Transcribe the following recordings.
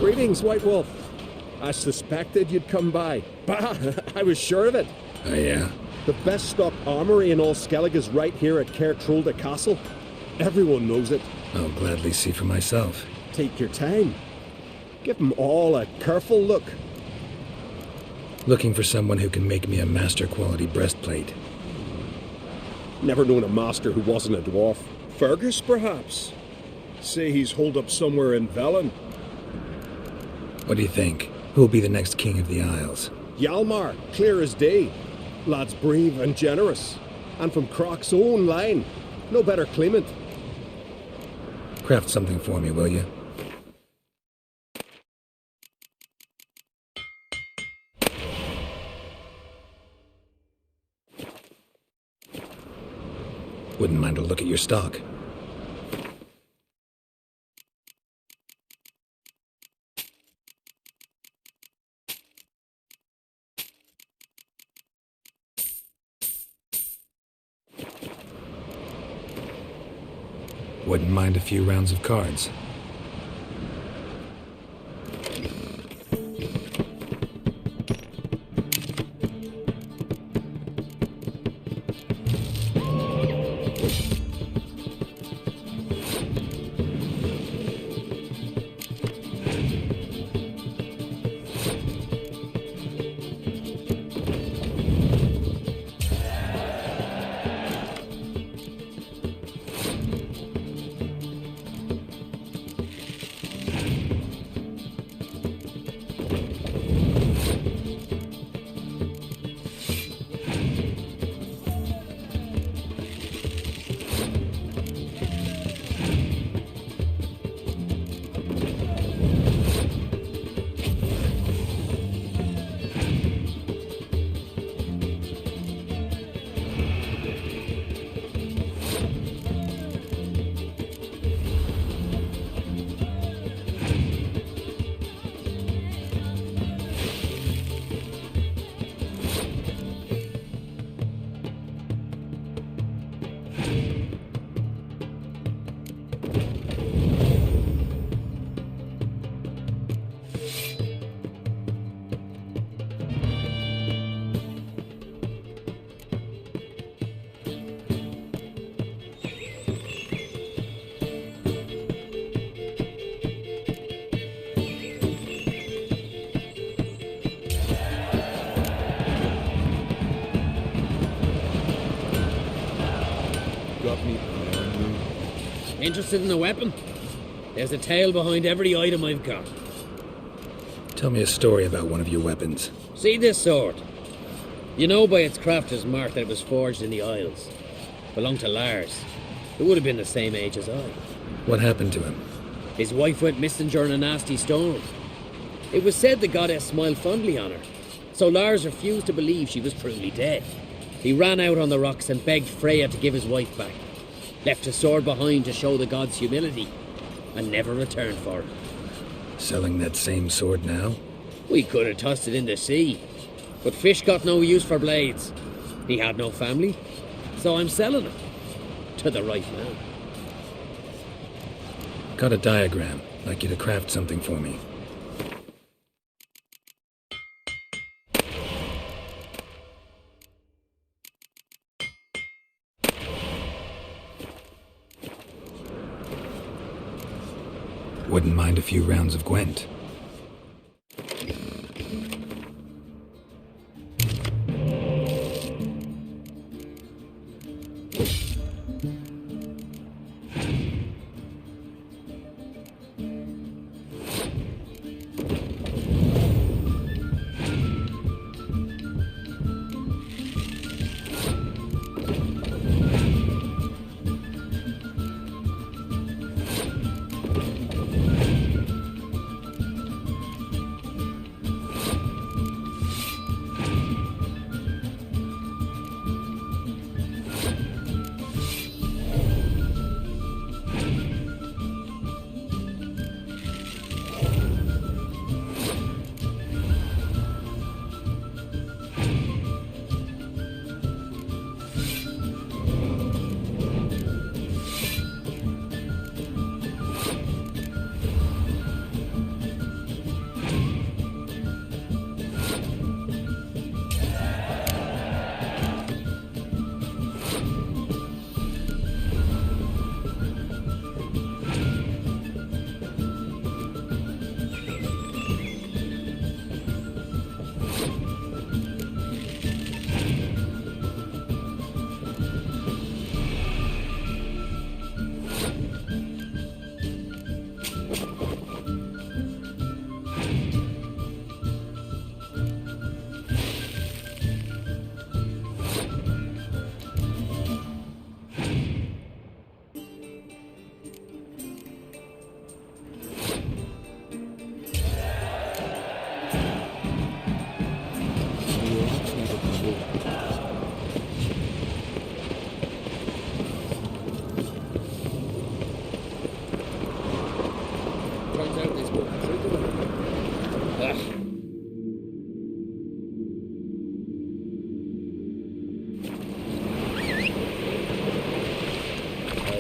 Greetings, White Wolf. I suspected you'd come by. Bah, I was sure of it. Oh yeah? The best stocked armory in all Skellig is right here at Kaer Trolde Castle. Everyone knows it. I'll gladly see for myself. Take your time. Give them all a careful look. Looking for someone who can make me a master quality breastplate. Never known a master who wasn't a dwarf. Fergus, perhaps? Say he's holed up somewhere in Velen. What do you think? Who'll be the next king of the Isles? Hjalmar, clear as day. Lad's brave and generous. And from Croc's own line. No better claimant. Craft something for me, will you? Wouldn't mind a look at your stock. Wouldn't mind a few rounds of cards. Interested in a weapon? There's a tale behind every item I've got. Tell me a story about one of your weapons. See this sword? You know by its crafter's mark that it was forged in the Isles. Belonged to Lars. It would have been the same age as I. What happened to him? His wife went missing during a nasty storm. It was said the goddess smiled fondly on her, so Lars refused to believe she was truly dead. He ran out on the rocks and begged Freya to give his wife back. Left his sword behind to show the god's humility, and never returned for it. Selling that same sword now? We could have tossed it in the sea, but fish got no use for blades. He had no family, so I'm selling it. To the right man. Got a diagram. Like you to craft something for me. Wouldn't mind a few rounds of Gwent.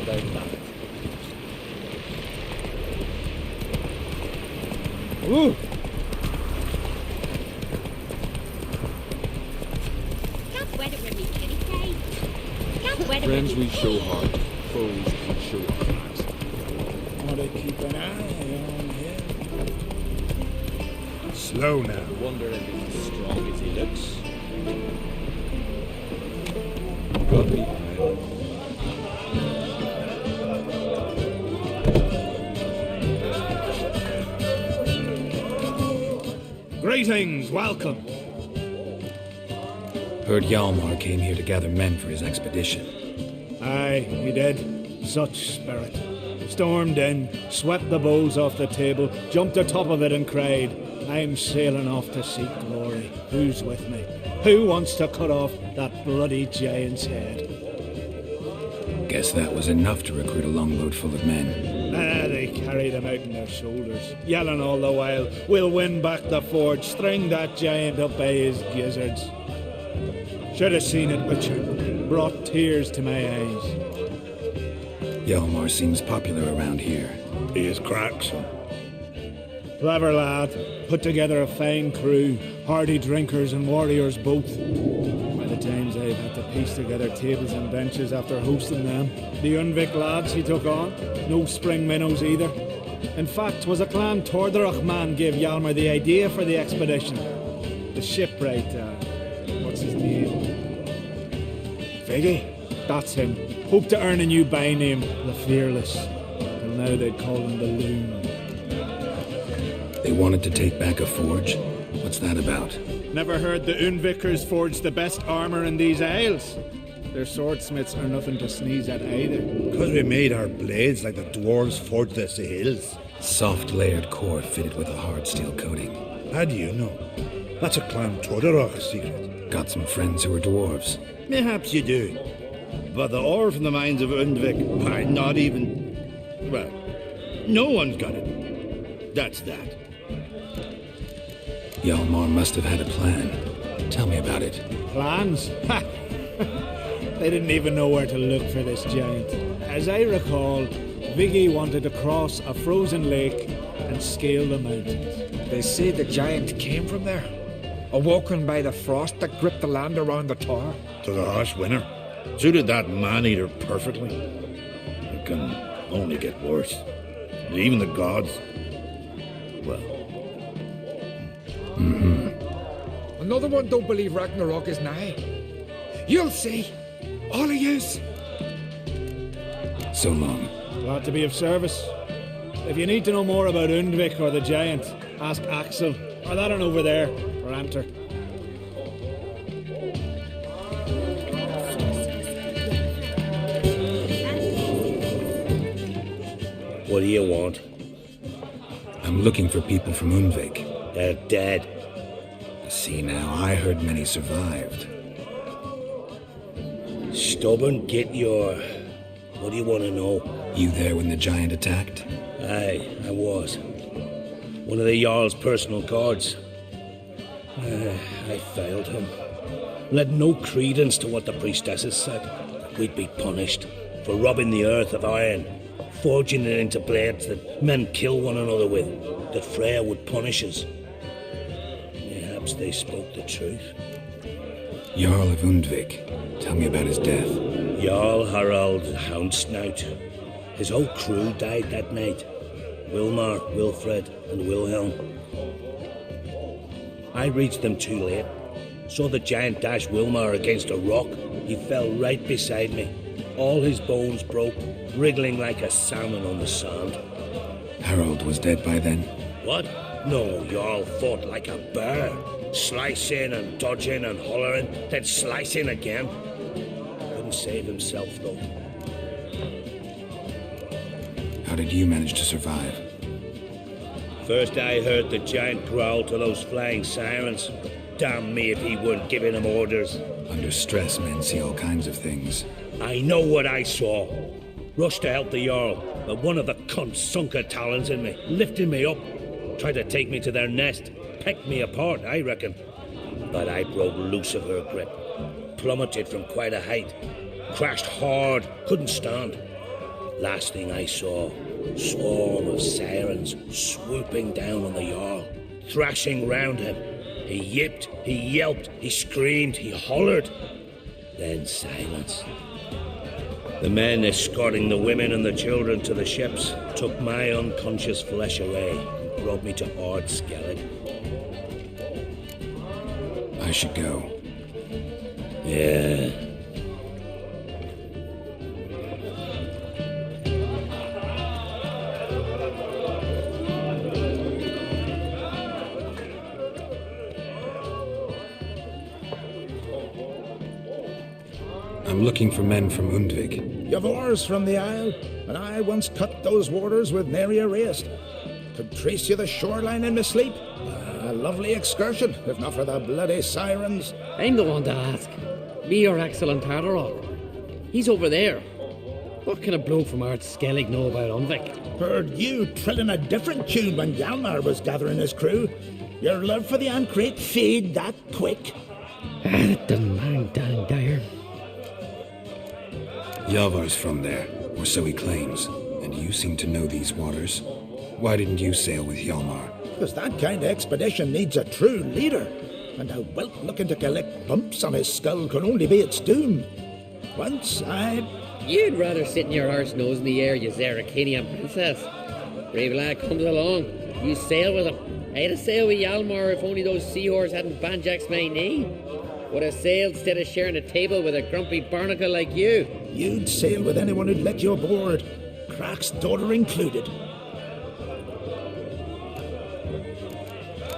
doubt about it. Ooh! Can't weather when we kitty say. Can't weather Friends when we show heart, foes we show our hearts. Want to keep an eye on him. Slow now. I wonder if he's as strong as he looks. Got me island. Greetings, welcome. Heard Hjalmar came here to gather men for his expedition. Aye, he did. Such spirit. Stormed in, swept the bowls off the table, jumped atop of it and cried, I'm sailing off to seek glory. Who's with me? Who wants to cut off that bloody giant's head? Guess that was enough to recruit a longboat full of men. They carried him out on their shoulders, yelling all the while, we'll win back the forge, string that giant up by his gizzards. Should have seen it, Witcher. Brought tears to my eyes. Hjalmar seems popular around here. He is cracksome. Clever lad. Put together a fine crew. Hardy drinkers and warriors both. By the times I've had to piece together tables and benches after hosting them. The Undvik lads he took on. No spring minnows either. In fact, 'twas a clan Tordarach man gave Hjalmar the idea for the expedition. The shipwright, what's his name? Viggy? That's him. Hoped to earn a new byname, the Fearless. Till now they'd call him the Loon. They wanted to take back a forge? What's that about? Never heard the Undvikers forged the best armor in these isles? Their swordsmiths are nothing to sneeze at either. Because we made our blades like the dwarves forged their sails. Soft layered core fitted with a hard steel coating. How do you know? That's a Clan Tordarach secret. Got some friends who are dwarves. Mayhaps you do. But the ore from the mines of Undvik are not even... Well, no one's got it. That's that. Hjalmar must have had a plan. Tell me about it. Plans? Ha! They didn't even know where to look for this giant. As I recall, Viggy wanted to cross a frozen lake and scale the mountains. They say the giant came from there, awoken by the frost that gripped the land around the tower. To the harsh winter. Suited that man-eater perfectly. It can only get worse. Even the gods... Well... Another one don't believe Ragnarok is nigh. You'll see. All of yous. So long. Glad to be of service. If you need to know more about Undvik or the giant, ask Axel, or that one over there, or Anter. What do you want? I'm looking for people from Undvik. They're dead. See now, I heard many survived. Stubborn, get your... What do you want to know? You there when the giant attacked? Aye, I was. One of the Jarl's personal guards. I failed him. Led no credence to what the priestesses said. We'd be punished for robbing the earth of iron, forging it into blades that men kill one another with, that Freya would punish us. Perhaps they spoke the truth. Jarl of Undvik. Tell me about his death. Jarl Harald Houndsnout. His whole crew died that night. Wilmar, Wilfred, and Wilhelm. I reached them too late. Saw the giant dash Wilmar against a rock. He fell right beside me. All his bones broke, wriggling like a salmon on the sand. Harold was dead by then? What? No, Jarl fought like a bear. Slicing and dodging and hollering, then slicing again. Couldn't save himself, though. How did you manage to survive? First I heard the giant growl to those flying sirens. Damn me if he weren't giving them orders. Under stress, men see all kinds of things. I know what I saw. Rushed to help the Jarl, but one of the cunts sunk her talons in me, lifting me up. Tried to take me to their nest. Pecked me apart, I reckon. But I broke loose of her grip. Plummeted from quite a height. Crashed hard. Couldn't stand. Last thing I saw, swarm of sirens swooping down on the Jarl, thrashing round him. He yipped, he yelped, he screamed, he hollered. Then silence. The men escorting the women and the children to the ships took my unconscious flesh away and brought me to Ord Skellig. I should go. Yeah. I'm looking for men from Undvik. You've oars from the Isle, and I once cut those waters with nary a race. Could trace you the shoreline in my sleep. A lovely excursion, if not for the bloody sirens. I'm the one to ask. Me, your excellent Tardarok. He's over there. What can a bloke from Ard Skellig know about Undvik? Heard you trilling a different tune when Hjalmar was gathering his crew. Your love for the Ancrate fade that quick. That doesn't mind dang dire. Yavar's from there, or so he claims, and you seem to know these waters. Why didn't you sail with Hjalmar? Because that kind of expedition needs a true leader, and a whelp looking to collect bumps on his skull can only be its doom. Once You'd rather sit in your horse nose in the air, you Zaracanian princess. Brave lad comes along, you sail with him. I'd have sailed with Hjalmar if only those seahorses hadn't banjaxed my knee. Would have sailed instead of sharing a table with a grumpy barnacle like you. You'd sail with anyone who'd let you aboard, Crach's daughter included.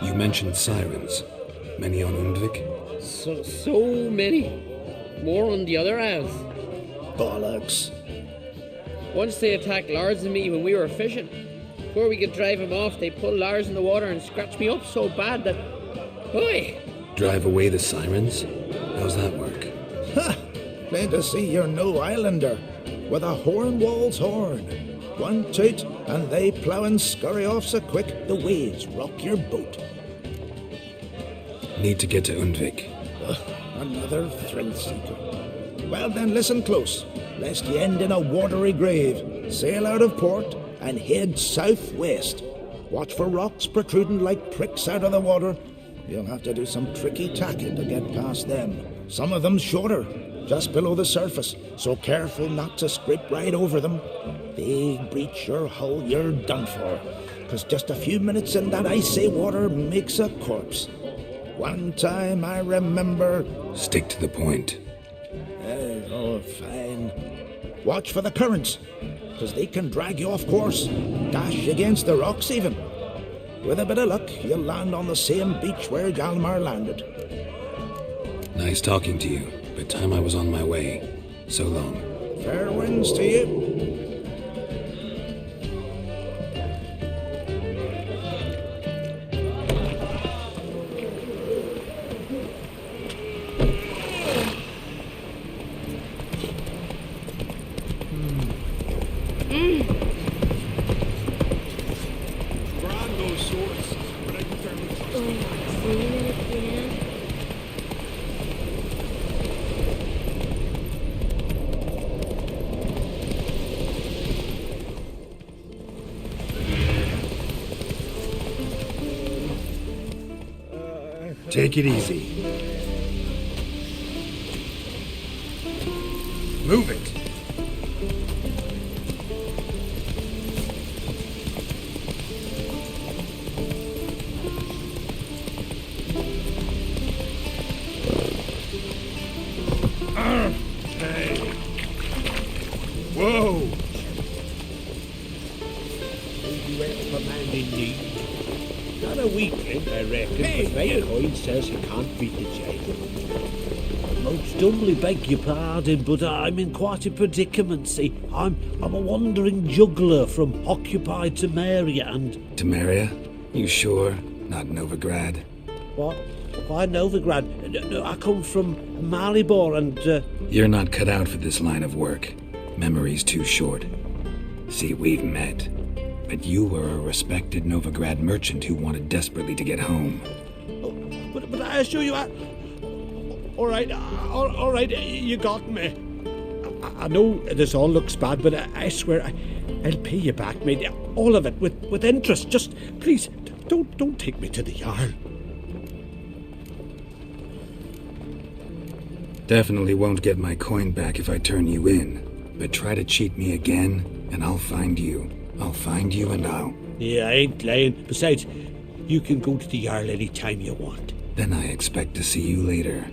You mentioned sirens. Many on Undvik? So many. More on the other isles. Bollocks. Once they attacked Lars and me when we were fishing. Before we could drive him off, they pulled Lars in the water and scratched me up so bad that... Oi! Drive away the sirens? How's that work? Ha! Plain to see you're no islander. With a Hornwall's horn. One toot, and they plough and scurry off so quick the waves rock your boat. Need to get to Undvik. Another thrill-seeker. Well then, listen close, lest ye end in a watery grave. Sail out of port and head southwest. Watch for rocks protruding like pricks out of the water. You'll have to do some tricky tacking to get past them. Some of them shorter, just below the surface, so careful not to scrape right over them. They breach your hull, you're done for. 'Cause just a few minutes in that icy water makes a corpse. One time I remember... Stick to the point. Oh, fine. Watch for the currents, 'cause they can drag you off course, dash against the rocks even. With a bit of luck, you'll land on the same beach where Hjalmar landed. Nice talking to you, but time I was on my way. So long. Fair winds to you. Take it easy. Move it. Whoa! You went for man in need. Not a weakling, I reckon, but Vaycoin says he can't beat the jail. Most humbly beg your pardon, but I'm in quite a predicament, see. I'm a wandering juggler from occupied Temeria and... Temeria? You sure? Not Novigrad? What? Why Novigrad? No, I come from Maribor and... You're not cut out for this line of work. Memory's too short. See, we've met. But you were a respected Novigrad merchant who wanted desperately to get home. Oh, but I assure you, all right, you got me. I know this all looks bad, but I swear I'll pay you back, mate. All of it, with interest. Just, please, don't take me to the Jarl. Definitely won't get my coin back if I turn you in. But try to cheat me again, and I'll find you. I'll find you and I'll... Yeah, I ain't lying. Besides, you can go to the Jarl any time you want. Then I expect to see you later.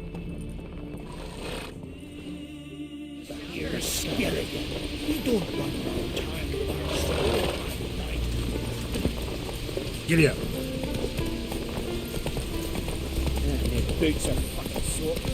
You're scared again. We don't run around time with our soul. Giddy up. My boots are fucking soaked.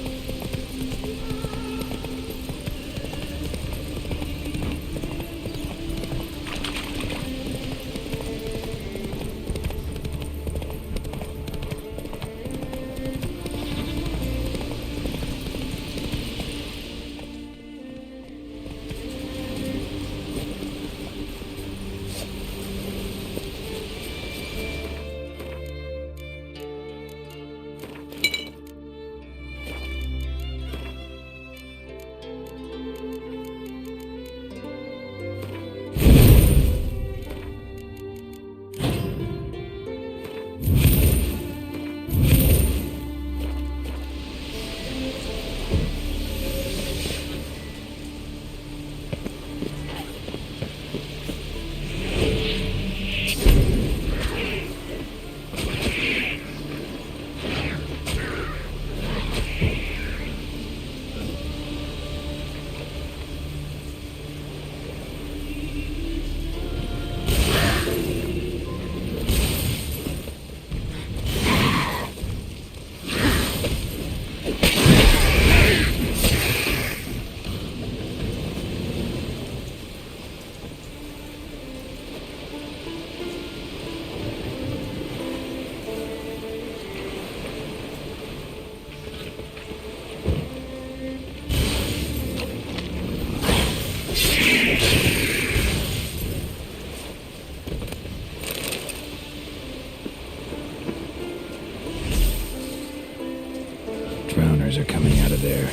Are coming out of there.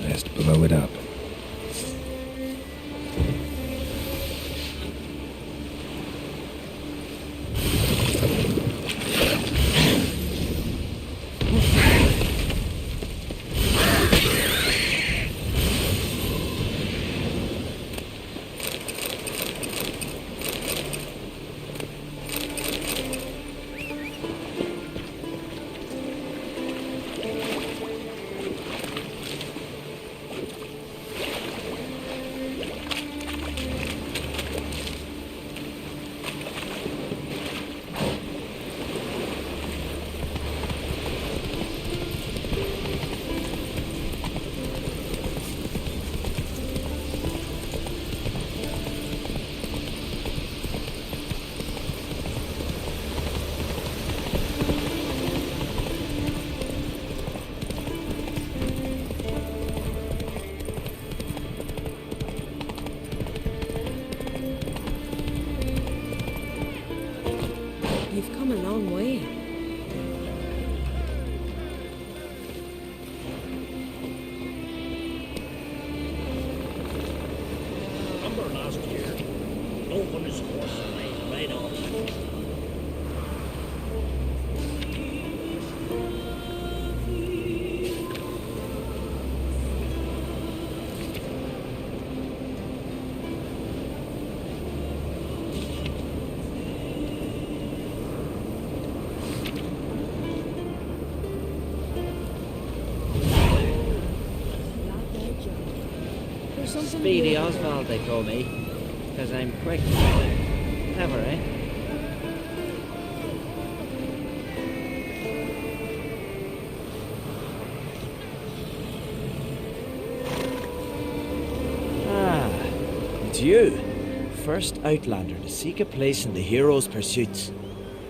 Best blow it up. Speedy Oswald, they call me, because I'm quick. Clever, eh? Ah, it's you. First Outlander to seek a place in the hero's pursuits.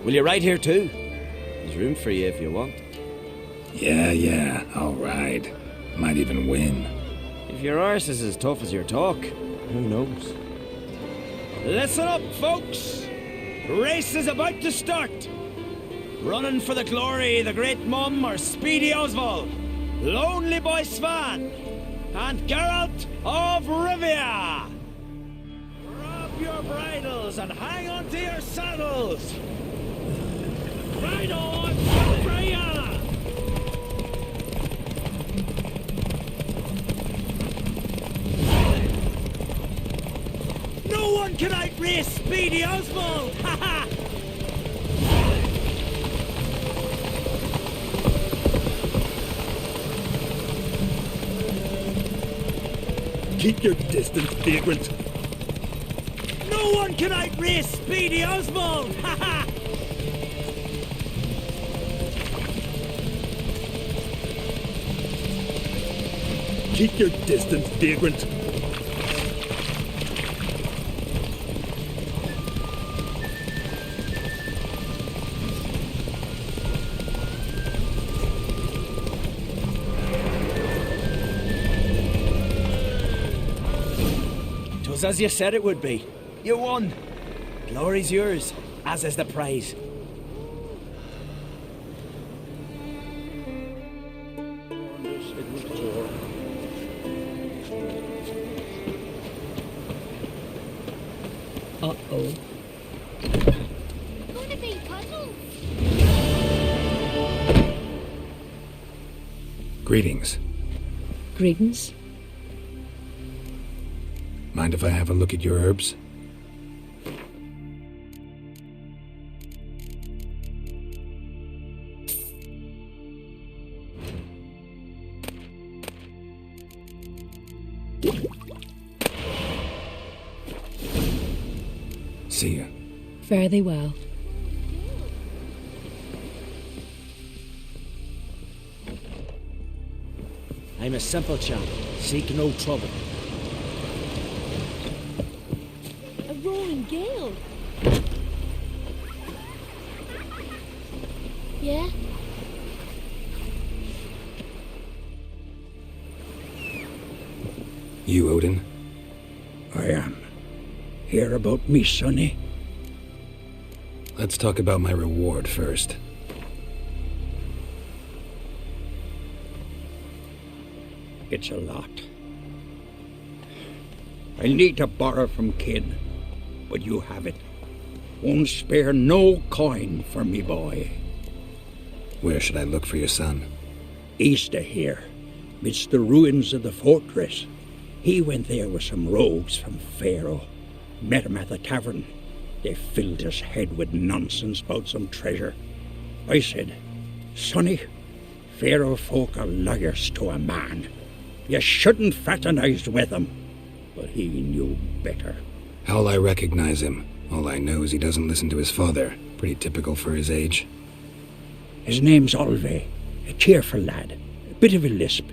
Will you ride here too? There's room for you if you want. Yeah, I'll ride. Might even win. If your arse is as tough as your talk, who knows? Listen up, folks! Race is about to start! Running for the glory, the great mum, or Speedy Oswald? Lonely boy Svan? and Geralt of Rivia! Grab your bridles and hang on to your saddles! Ride on, Freya! No one can outrace Speedy Oswald! Ha ha! Keep your distance, vagrant. No one can outrace Speedy Oswald! Ha ha! Keep your distance, vagrant. As you said it would be. You won. Glory's yours, as is the prize. Uh-oh. Gonna be puzzles. Greetings. Greetings. Mind if I have a look at your herbs? See ya. Fare thee well. I'm a simple chap. Seek no trouble. A roaring gale. Yeah? You, Odin? I am. Hear about me, sonny? Let's talk about my reward first. It's a lot. I need to borrow from Kid, but you have it. Won't spare no coin for me boy. Where should I look for your son? East of here, midst the ruins of the fortress. He went there with some rogues from Pharaoh. Met him at the tavern. They filled his head with nonsense about some treasure. I said, Sonny, Pharaoh folk are liars to a man. You shouldn't fraternize with them. But he knew better. How'll I recognize him? All I know is he doesn't listen to his father. Pretty typical for his age. His name's Olve, a cheerful lad. A bit of a lisp.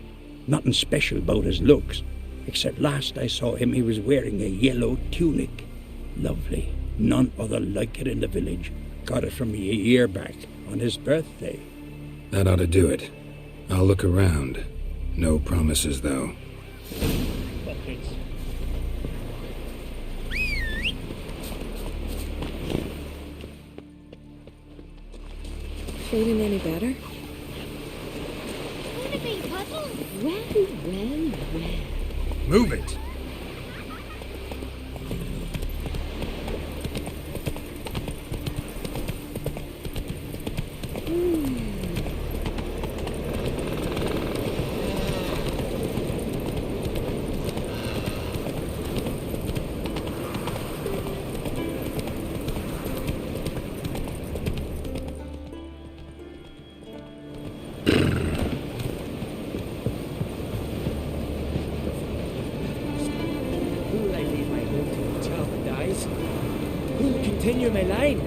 Nothing special about his looks. Except last I saw him, he was wearing a yellow tunic. Lovely. None other like it in the village. Got it from me a year back, on his birthday. That ought to do it. I'll look around. No promises, though. Feeling any better? Gonna be puzzles. Well. Move it! Continue my line.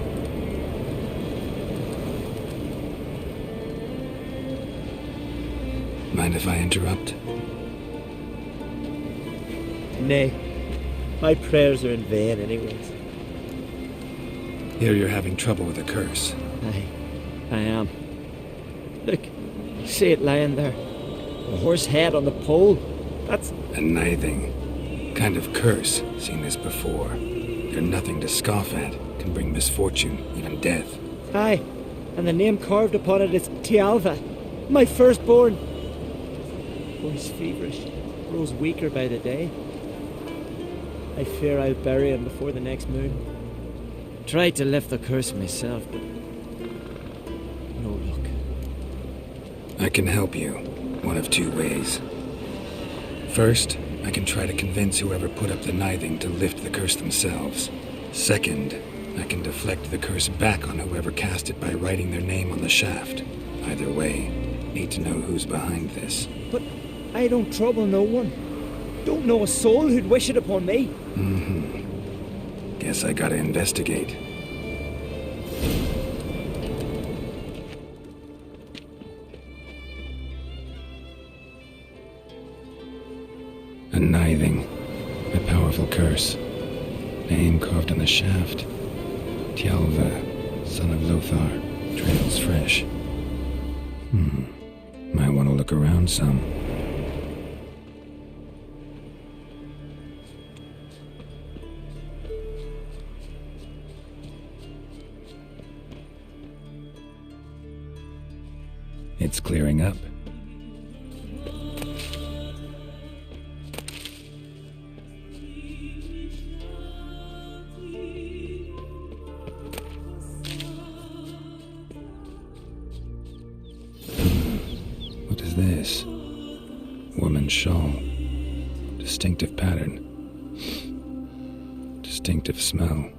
Mind if I interrupt? Nay. My prayers are in vain anyways. Here you're having trouble with a curse. I am. Look, see it lying there. A horse head on the pole. That's... A Nithing. Kind of curse. Seen this before. They're nothing to scoff at. Can bring misfortune, even death. Aye, and the name carved upon it is Tialva, my firstborn. Boy's feverish. Grows weaker by the day. I fear I'll bury him before the next moon. Tried to lift the curse myself, but no luck. I can help you, one of two ways. First, I can try to convince whoever put up the Nithing to lift the curse themselves. Second, I can deflect the curse back on whoever cast it by writing their name on the shaft. Either way, need to know who's behind this. But I don't trouble no one. Don't know a soul who'd wish it upon me. Guess I gotta investigate. A Nithing. A powerful curse. Name carved on the shaft. Tjalve, son of Lothar. Trails fresh. Might want to look around some. It's clearing up. What is this? Woman's shawl. Distinctive pattern. Distinctive smell.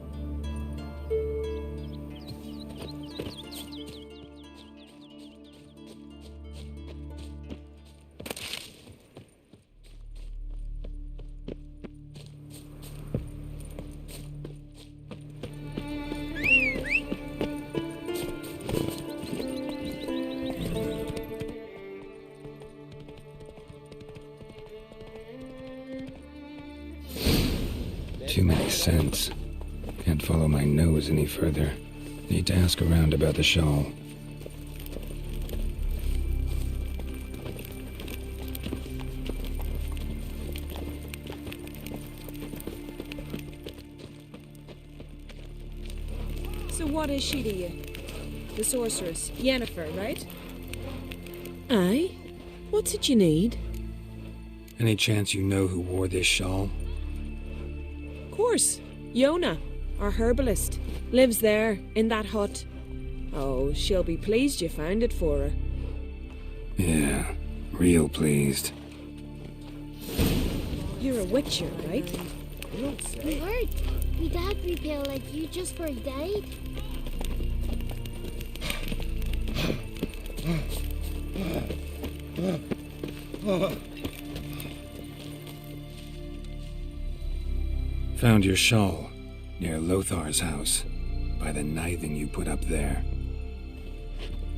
Too many scents. Can't follow my nose any further. Need to ask around about the shawl. So what is she to you? The sorceress, Yennefer, right? Aye. What's it you need? Any chance you know who wore this shawl? Of course. Yona, our herbalist, lives there, in that hut. Oh, she'll be pleased you found it for her. Yeah, real pleased. You're a witcher, right? We heard. Me dad repel like you just for he died. Found your shawl near Lothar's house, by the Nithing you put up there.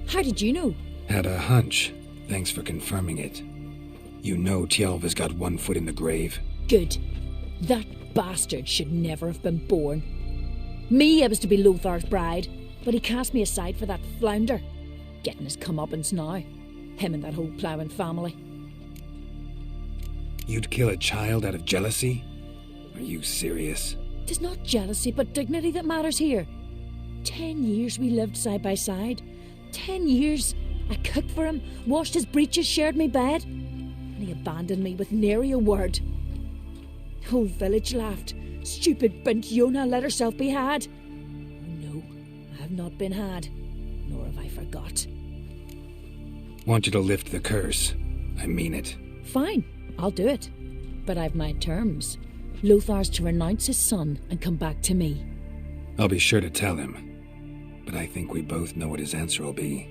How did you know? Had a hunch. Thanks for confirming it. You know Tjalve's got one foot in the grave. Good. That bastard should never have been born. Me, I was to be Lothar's bride, but he cast me aside for that flounder. Getting his comeuppance now. Him and that whole ploughing family. You'd kill a child out of jealousy? Are you serious? 'Tis not jealousy, but dignity that matters here. 10 years we lived side by side. 10 years. I cooked for him, washed his breeches, shared me bed. And he abandoned me with nary a word. Whole village laughed. Stupid bint Yona let herself be had. Oh no, I have not been had, nor have I forgot. Want you to lift the curse. I mean it. Fine, I'll do it. But I've my terms. Lothar's to renounce his son and come back to me. I'll be sure to tell him. But I think we both know what his answer will be.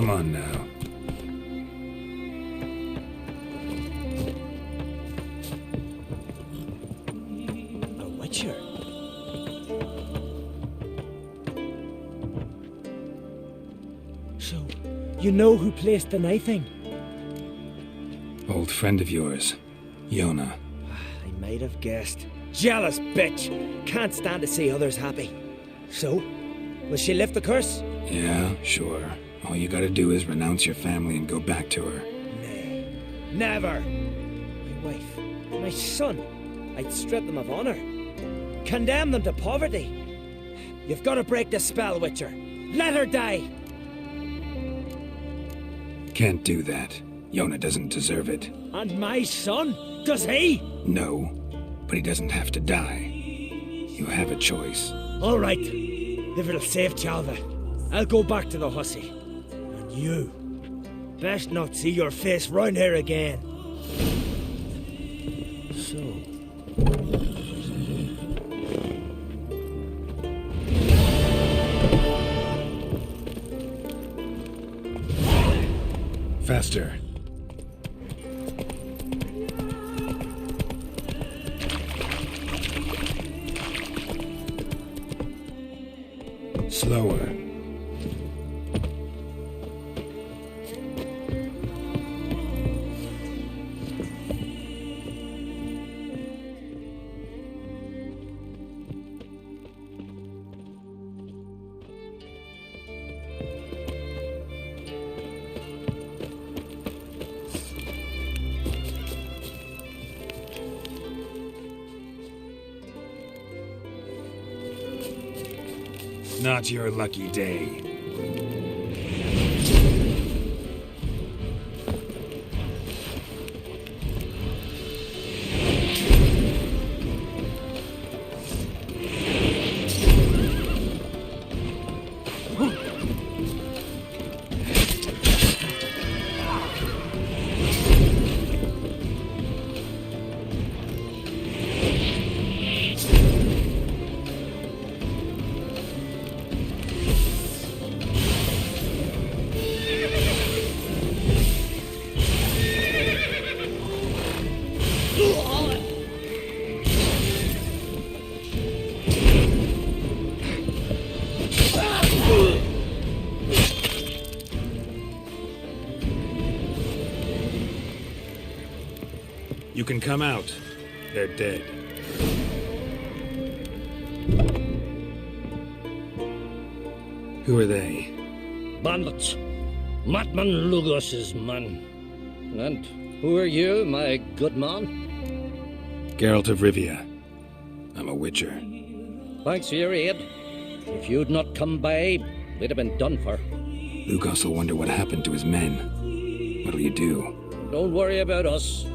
Come on now. A witcher. So, you know who placed the Nithing? Old friend of yours, Yona. I might have guessed. Jealous bitch! Can't stand to see others happy. So, will she lift the curse? Yeah, sure. All you gotta do is renounce your family and go back to her. Nay, never! My wife, my son, I'd strip them of honor. Condemn them to poverty. You've got to break the spell, Witcher. Let her die! Can't do that. Yona doesn't deserve it. And my son? Does he? No, but he doesn't have to die. You have a choice. All right. If it'll save Chalva, I'll go back to the hussy. And you, best not see your face round here again. So... Faster. Slower. Not your lucky day. You can come out. They're dead. Who are they? Bandits. Matman Lugos's men. And who are you, my good man? Geralt of Rivia. I'm a witcher. Thanks for your aid. If you'd not come by, we'd have been done for. Lugos will wonder what happened to his men. What'll you do? Don't worry about us.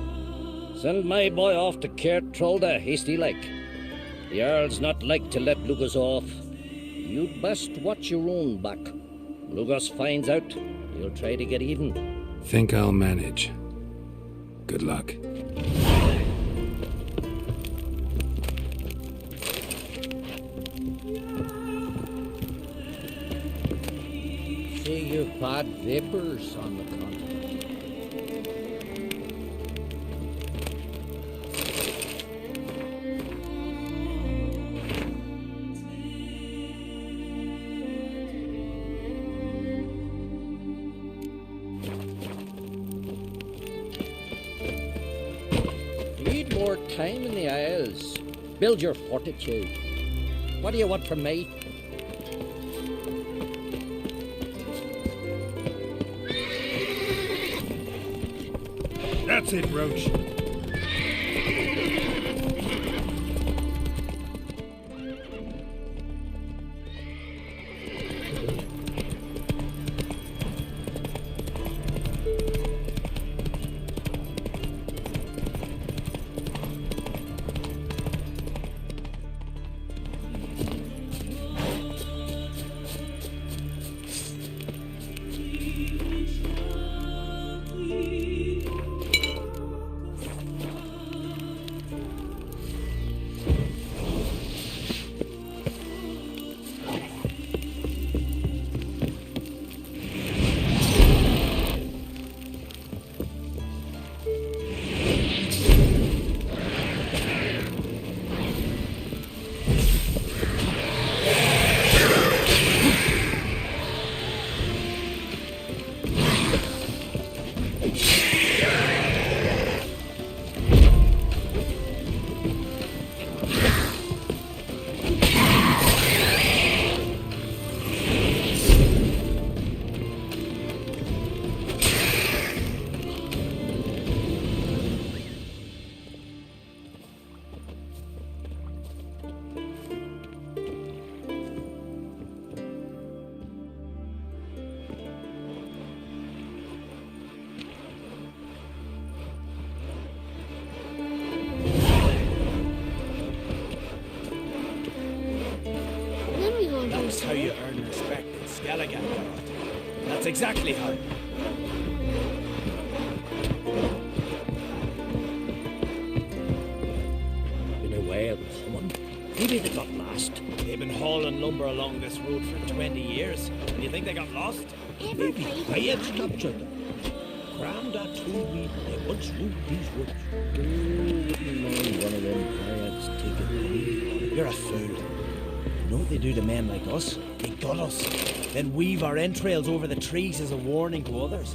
Send my boy off to Kaer Trolde, hasty like. The Earl's not like to let Lugos off. You'd best watch your own back. Lugos finds out, he'll try to get even. Think I'll manage. Good luck. See your bad vapors on the continent. More time in the Isles. Build your fortitude. What do you want from me? That's it, Roach. this how you earn respect in Skellige, Geralt? That's exactly how. Been away with someone. Maybe they got lost. They've been hauling lumber along this road for 20 years. And you think they got lost? Maybe pirates captured them. Crammed our two people. They once ruled these woods. Wouldn't mind one of them pirates taking the lead. You're a fool. You know what they do to men like us? They gut us, then weave our entrails over the trees as a warning to others.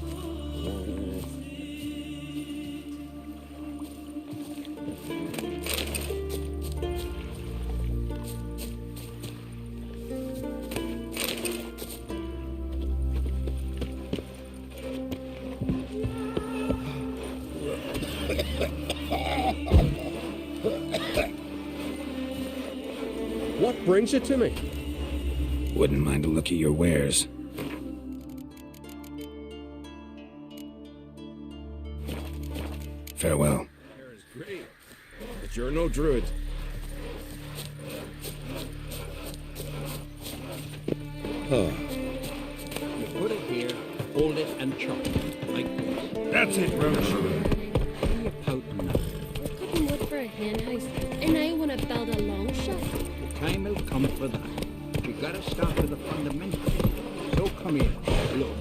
What brings it to me? Wouldn't mind a look at your wares. Farewell. Great. But you're no druid. You put it here, hold it, and chop it. Like this. That's it, Roach. What are you pouting now? Cutting wood for a hen house, and I want to build a long shot. The time will come for that. You gotta start with the fundamentals. So come here, look.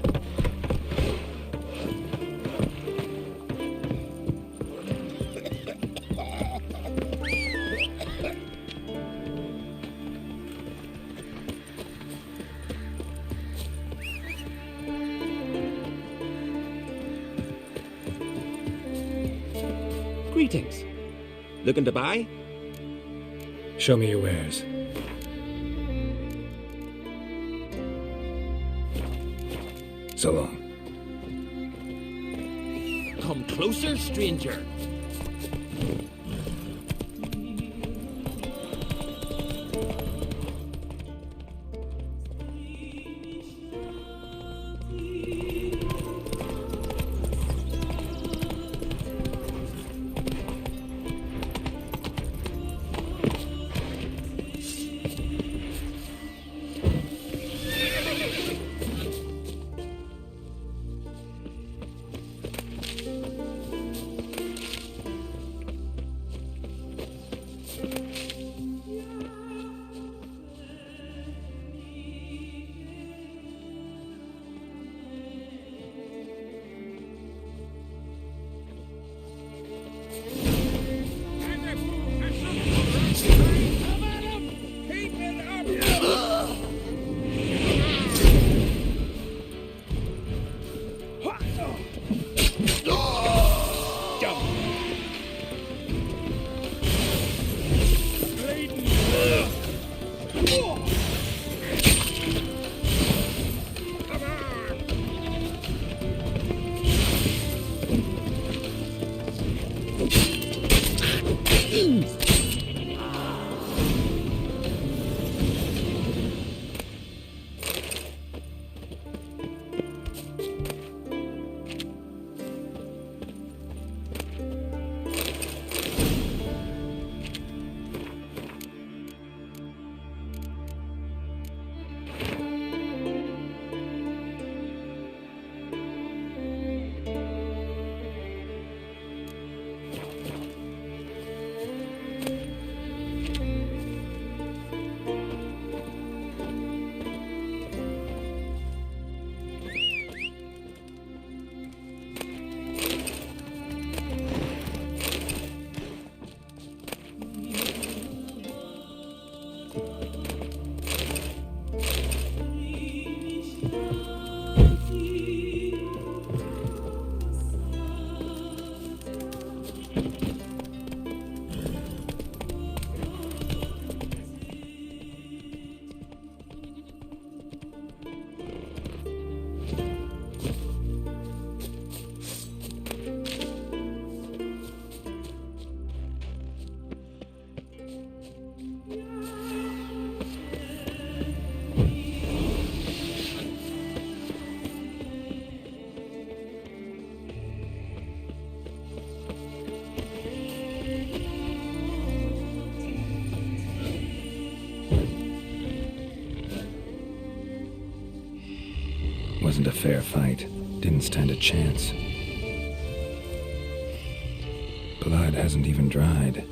Greetings. Looking to buy? Show me your wares. So long. Come closer, stranger. Wasn't a fair fight. Didn't stand a chance. Blood hasn't even dried.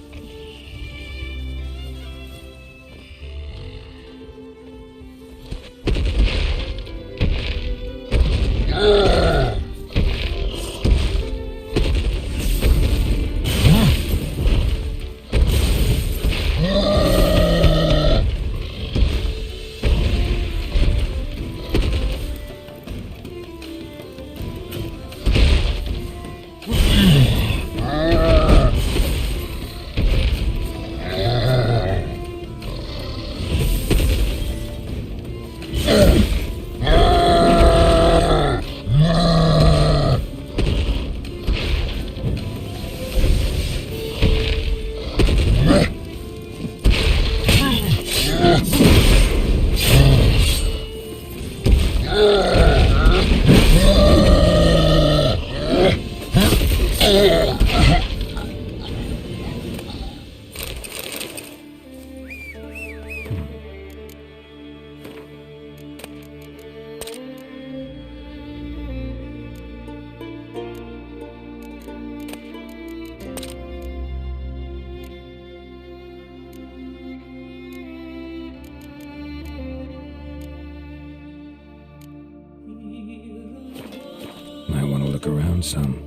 Might want to look around some.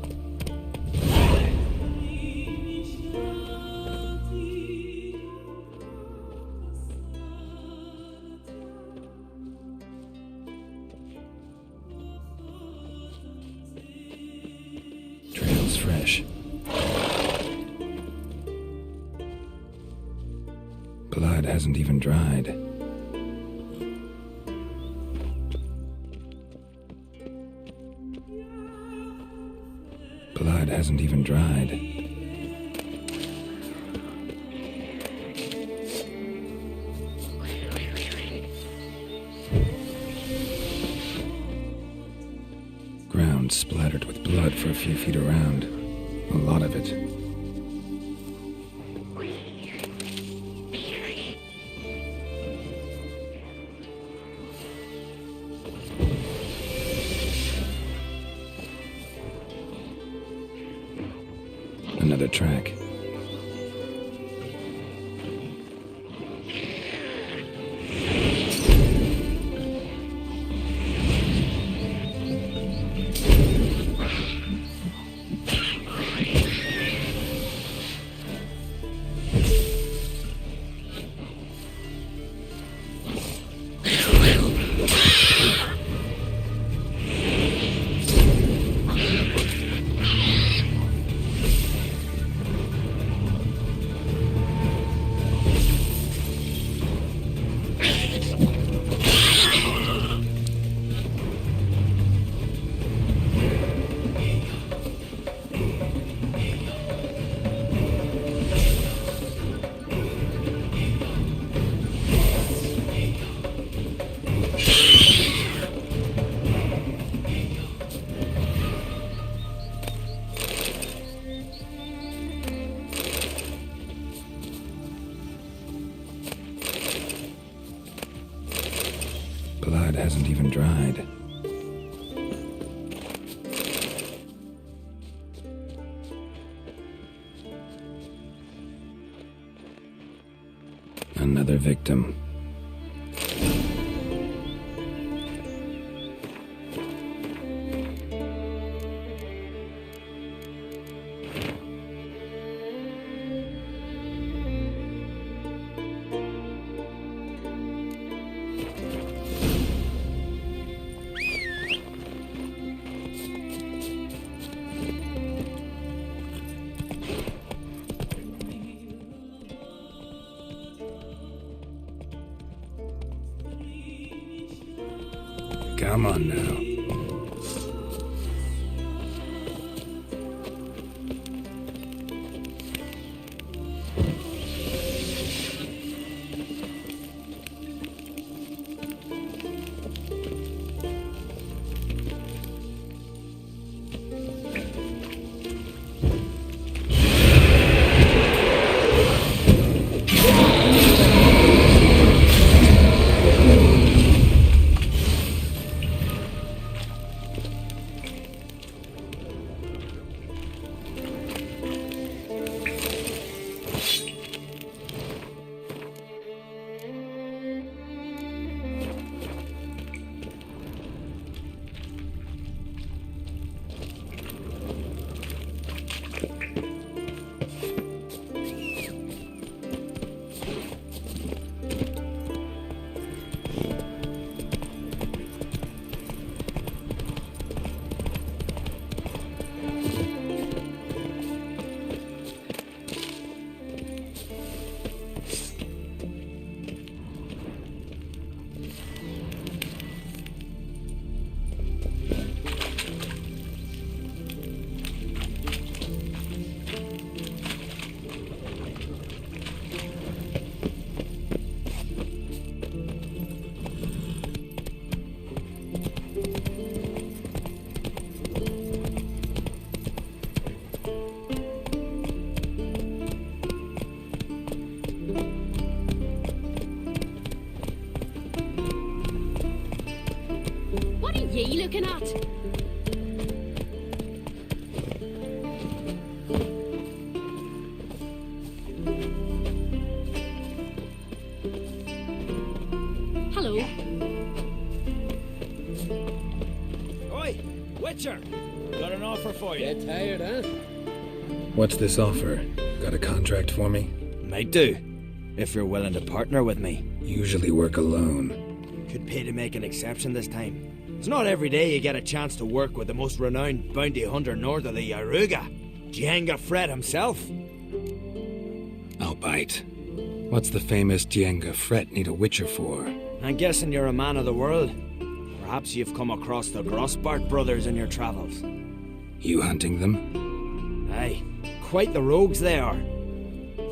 Trail's fresh. Blood hasn't even dried. Blood hasn't even dried. Ground splattered with blood for a few feet around. A lot of it. Another track. Blood hasn't even dried. Another victim. Come on now. he looking at? Hello. Oi, Witcher! Got an offer for you. Get tired, huh? What's this offer? Got a contract for me? Might do, if you're willing to partner with me. Usually work alone. Could pay to make an exception this time. It's not every day you get a chance to work with the most renowned bounty hunter north of the Heroebbb, Jenga Fred himself. I'll bite. What's the famous Jenga Fred need a witcher for? I'm guessing you're a man of the world. Perhaps you've come across the Grossbart Brothers in your travels. You hunting them? Aye, quite the rogues they are.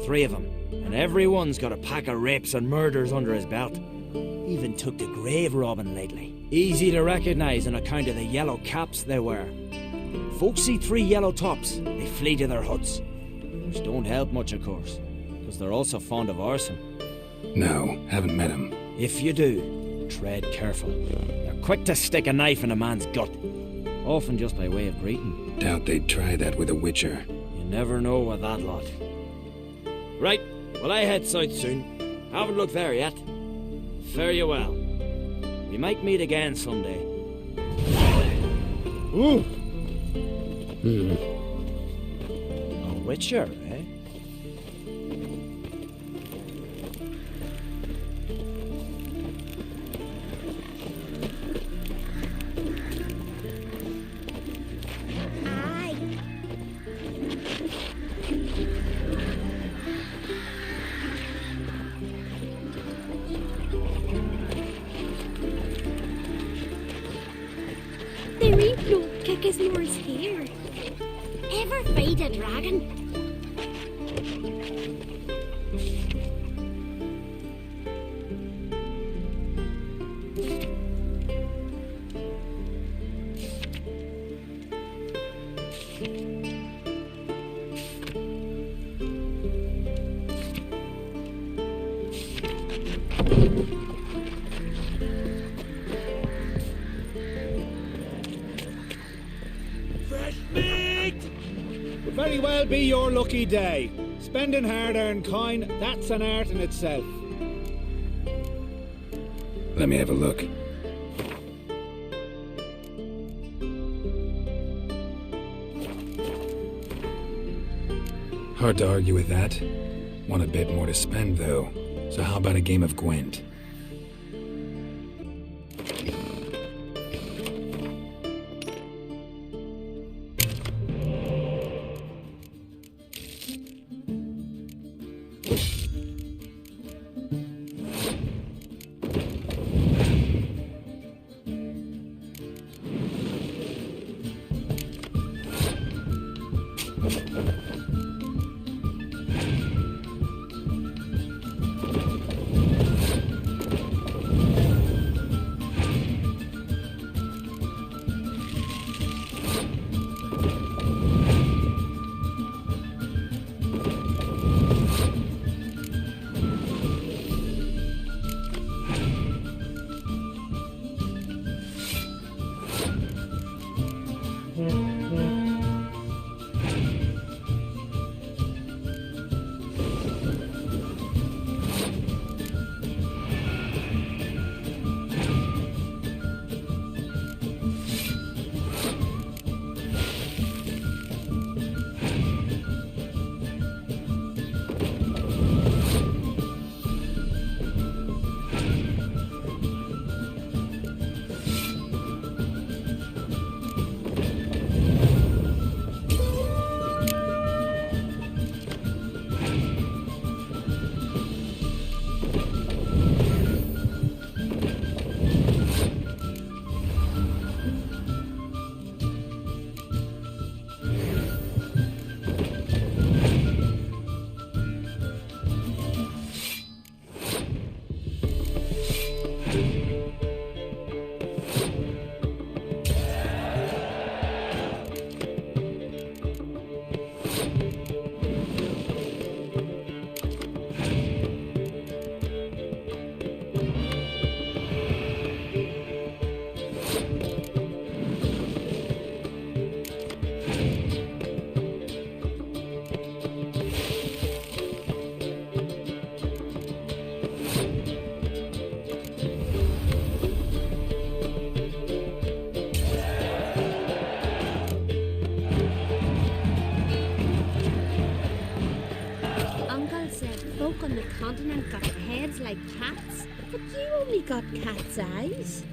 3 of them, and every one's got a pack of rapes and murders under his belt. Even took to grave robbing lately. Easy to recognise on account of the yellow caps they wear. Folks see 3 yellow tops, they flee to their huts. Which don't help much, of course, because they're also fond of arson. No, haven't met him. If you do, tread careful. They're quick to stick a knife in a man's gut, often just by way of greeting. Doubt they'd try that with a witcher. You never know with that lot. Right, well I head south soon. Haven't looked there yet. Fare you well. We might meet again someday. Ooh. A witcher, eh? There ain't no kick as Lord's hair. Ever fight a dragon? Could very well be your lucky day. Spending hard-earned coin, that's an art in itself. Let me have a look. Hard to argue with that. Want a bit more to spend, though. So how about a game of Gwent? cats, but you only got cat's eyes.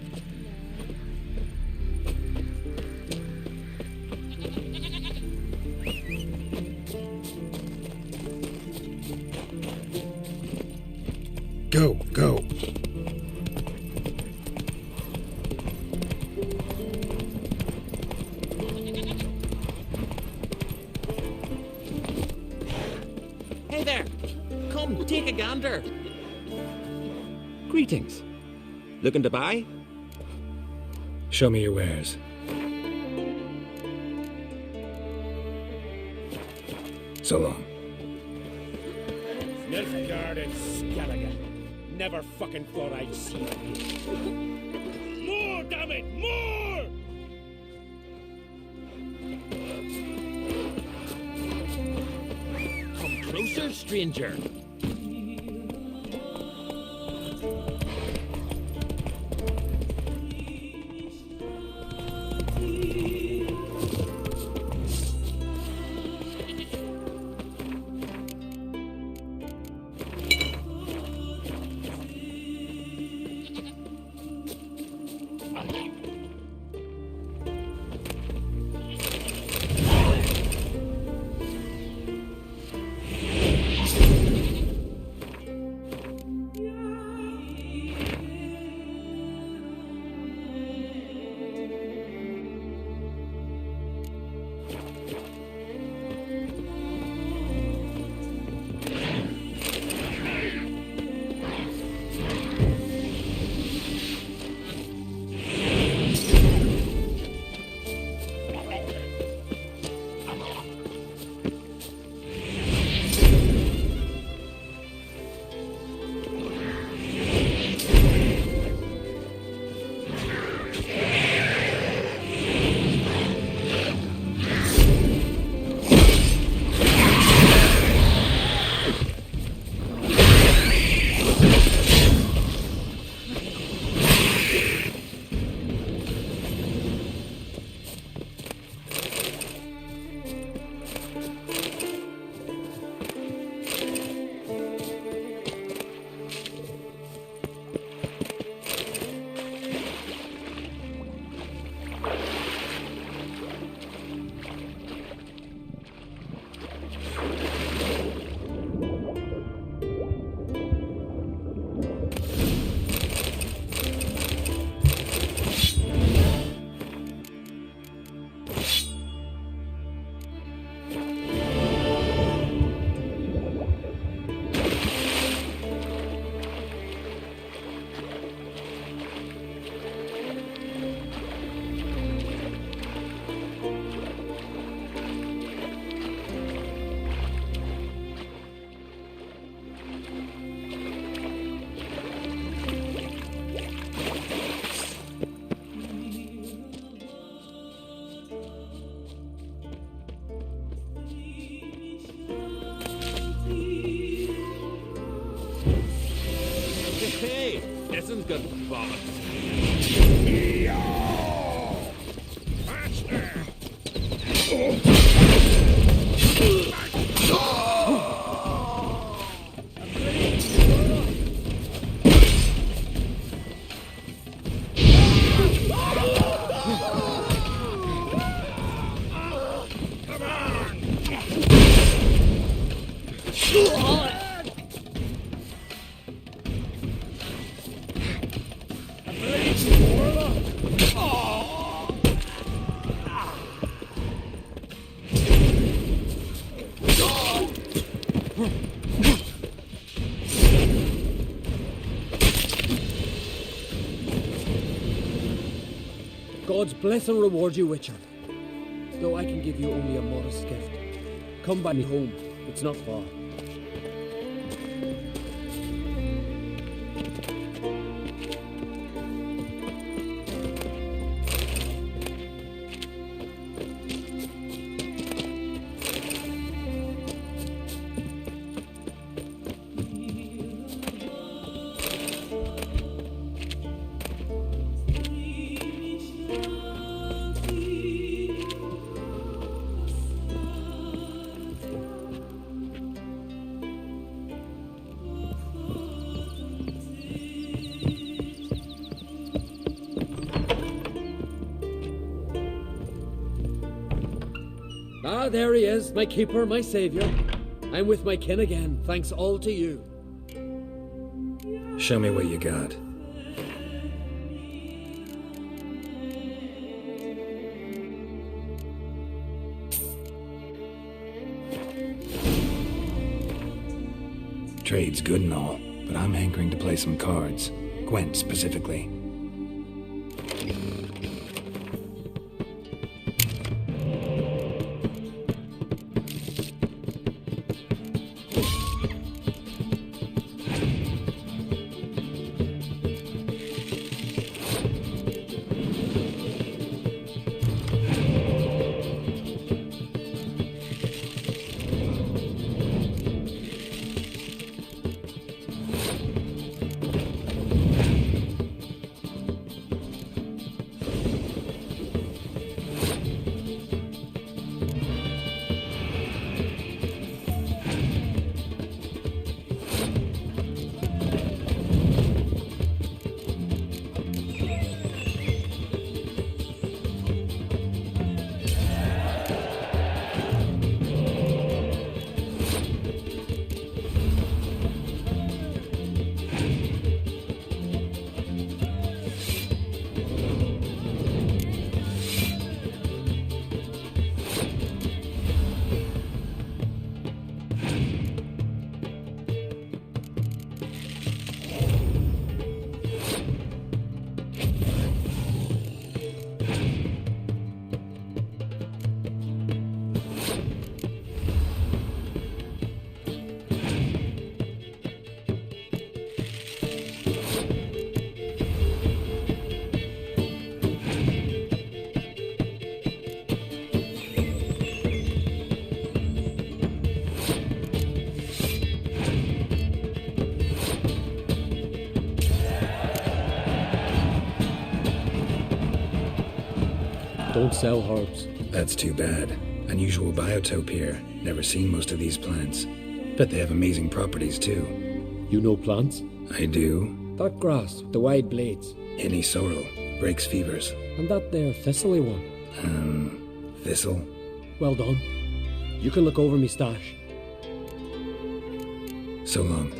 Go, go. Hey there! Come, take a gander. Greetings. Looking to buy? Show me your wares. So long. Nilfgaard Skellige. Never fucking thought I'd see you. More, damn it! More! Come closer, stranger. Hey, this one's good bollocks. God's bless and reward you, Witcher. Though I can give you only a modest gift. Come by me home. It's not far. Ah, there he is, my keeper, my saviour. I'm with my kin again, thanks all to you. Show me what you got. Trade's good and all, but I'm hankering to play some cards. Gwent specifically. Don't sell herbs. That's too bad. Unusual biotope here. Never seen most of these plants. Bet they have amazing properties too. You know plants? I do. That grass, the wide blades. Any sorrel. Breaks fevers. And that there thistly one. Thistle? Well done. You can look over me stash. So long.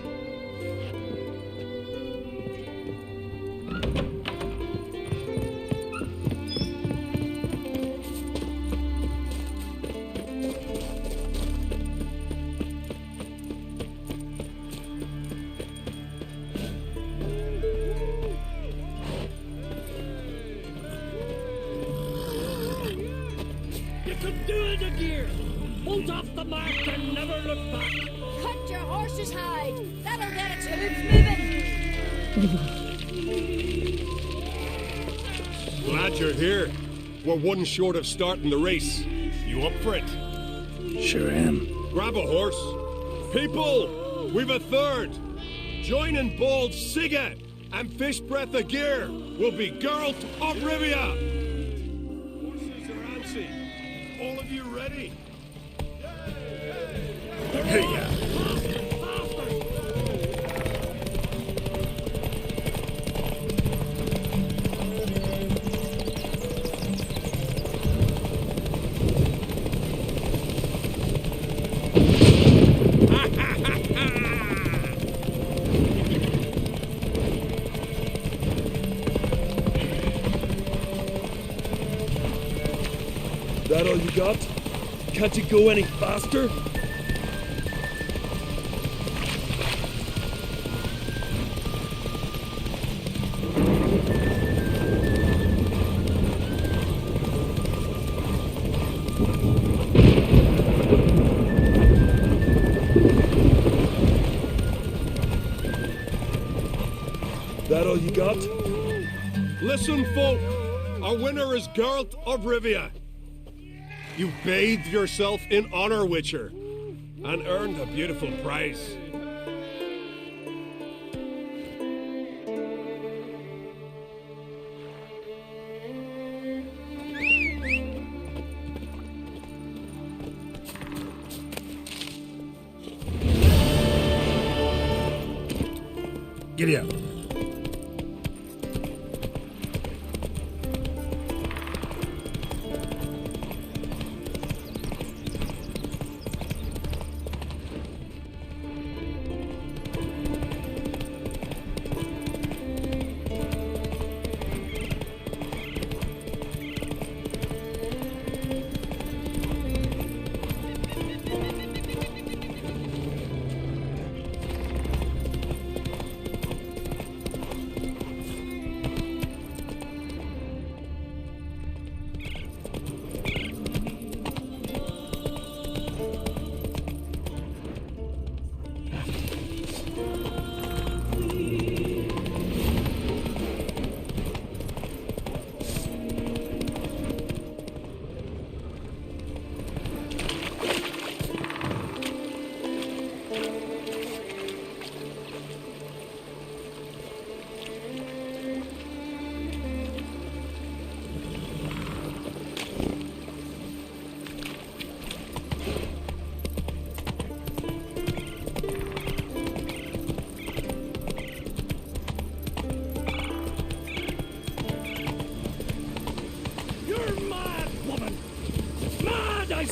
Glad you're here. We're one short of starting the race. You up for it? Sure am. Grab a horse. People, we've a third. Joining Bald Siga and Fish Breath of Gear will be Geralt of Rivia. Horses are antsy. All of you ready? Hey, That all you got? Can't you go any faster? That all you got? Listen, folk. Our winner is Geralt of Rivia. You bathed yourself in honor, Witcher, and earned a beautiful prize. Giddy up.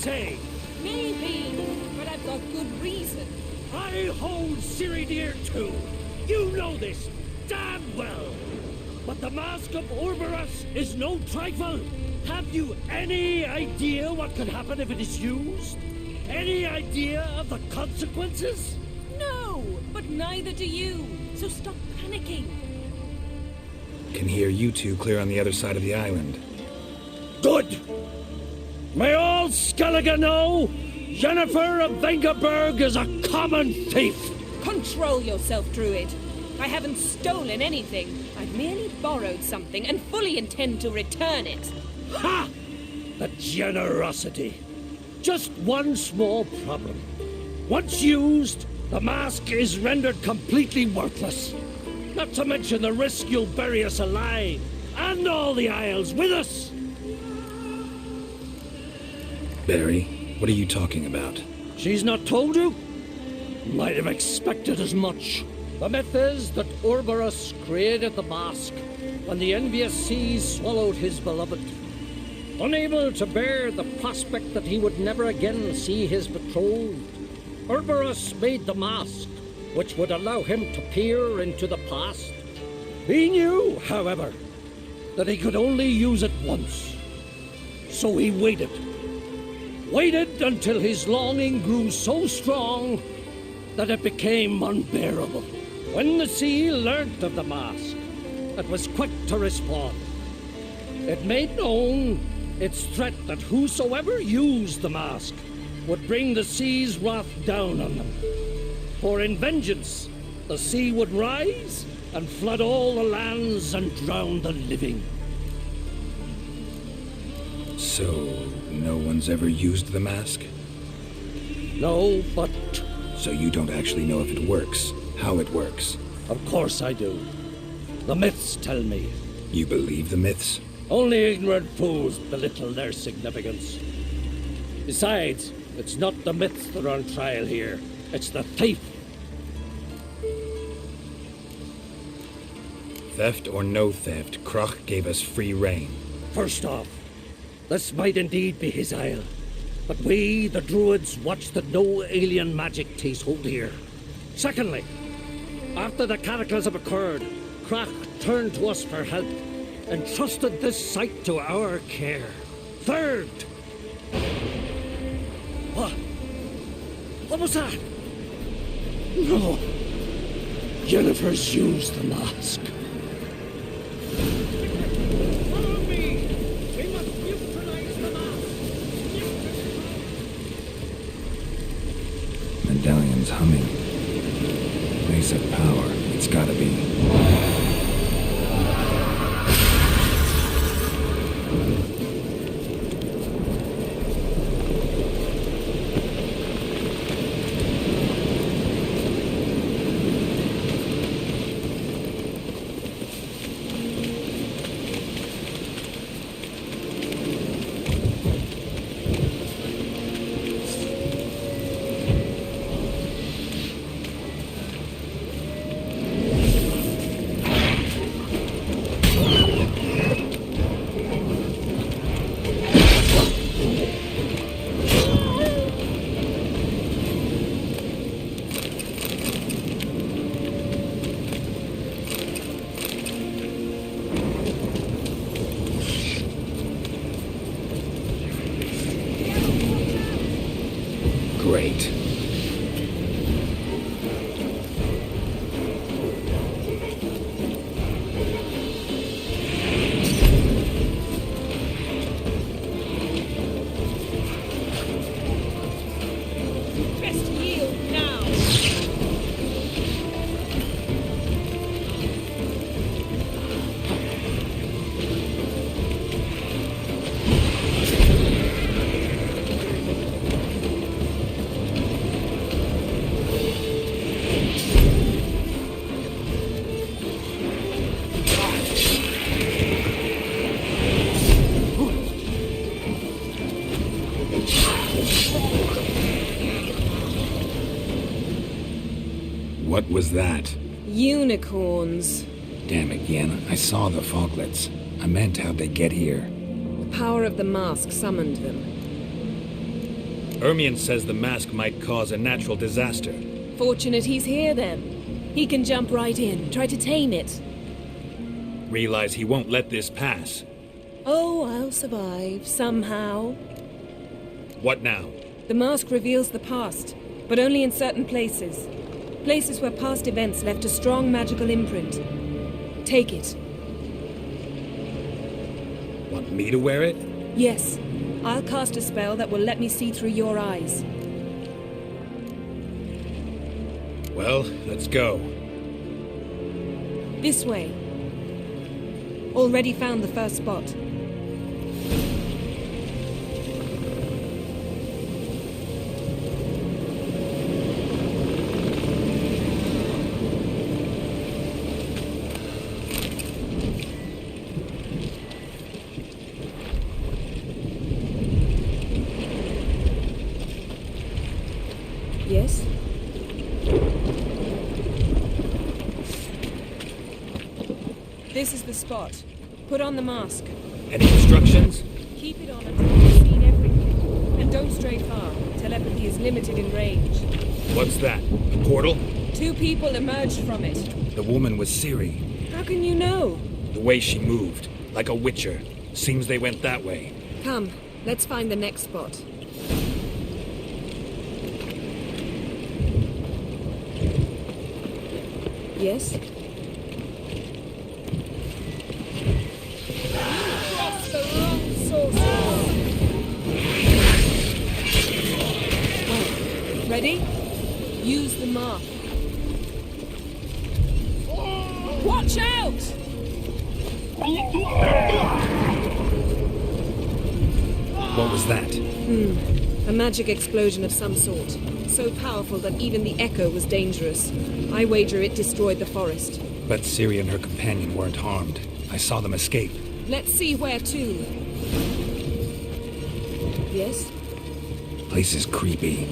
say? Maybe, but I've got good reason. I hold Ciri dear too. You know this damn well. But the Mask of Orberus is no trifle. Have you any idea what could happen if it is used? Any idea of the consequences? No, but neither do you. So stop panicking. Can hear you two clear on the other side of the island. Good. May all Skellige know Jennifer of Vengerberg is a common thief. Control yourself, Druid. I haven't stolen anything. I've merely borrowed something and fully intend to return it. Ha! The generosity. Just one small problem. Once used, the mask is rendered completely worthless. Not to mention the risk you'll bury us alive, and all the Isles with us. Barry, what are you talking about? She's not told you? Might have expected as much. The myth is that Orberus created the mask when the envious seas swallowed his beloved. Unable to bear the prospect that he would never again see his betrothed, Orberus made the mask, which would allow him to peer into the past. He knew, however, that he could only use it once. So he waited. Waited until his longing grew so strong that it became unbearable. When the sea learnt of the mask, it was quick to respond. It made known its threat that whosoever used the mask would bring the sea's wrath down on them. For in vengeance, the sea would rise and flood all the lands and drown the living. So, no one's ever used the mask? No, but... So you don't actually know if it works, how it works? Of course I do. The myths tell me. You believe the myths? Only ignorant fools belittle their significance. Besides, it's not the myths that are on trial here. It's the thief. Theft or no theft, Krach gave us free rein. First off, this might indeed be his isle. But we, the Druids, watch that no alien magic takes hold here. Secondly, after the cataclysm occurred, Krach turned to us for help and trusted this site to our care. Third... What? What was that? No. Jennifer's used the mask. Follow me! We must neutralize the mask! Medallion's humming. Place of power. It's gotta be. Great. Best yield now. What was that? Unicorns. Damn it, Yen. I saw the foglets. I meant how'd they get here? The power of the mask summoned them. Ermion says the mask might cause a natural disaster. Fortunate he's here, then. He can jump right in, try to tame it. Realize he won't let this pass. Oh, I'll survive, somehow. What now? The mask reveals the past, but only in certain places. Places where past events left a strong magical imprint. Take it. Want me to wear it? Yes. I'll cast a spell that will let me see through your eyes. Well, let's go. This way. Already found the first spot. Yes? This is the spot. Put on the mask. Any instructions? Keep it on until you've seen everything. And don't stray far. Telepathy is limited in range. What's that? A portal? 2 people emerged from it. The woman was Ciri. How can you know? The way she moved, like a witcher. Seems they went that way. Come, let's find the next spot. Yes? Cross the wrong sorcerer. Ready? Use the mark. Watch out! What was that? A magic explosion of some sort. So powerful that even the echo was dangerous. I wager it destroyed the forest. But Ciri and her companion weren't harmed. I saw them escape. Let's see where to. Yes? Place is creepy.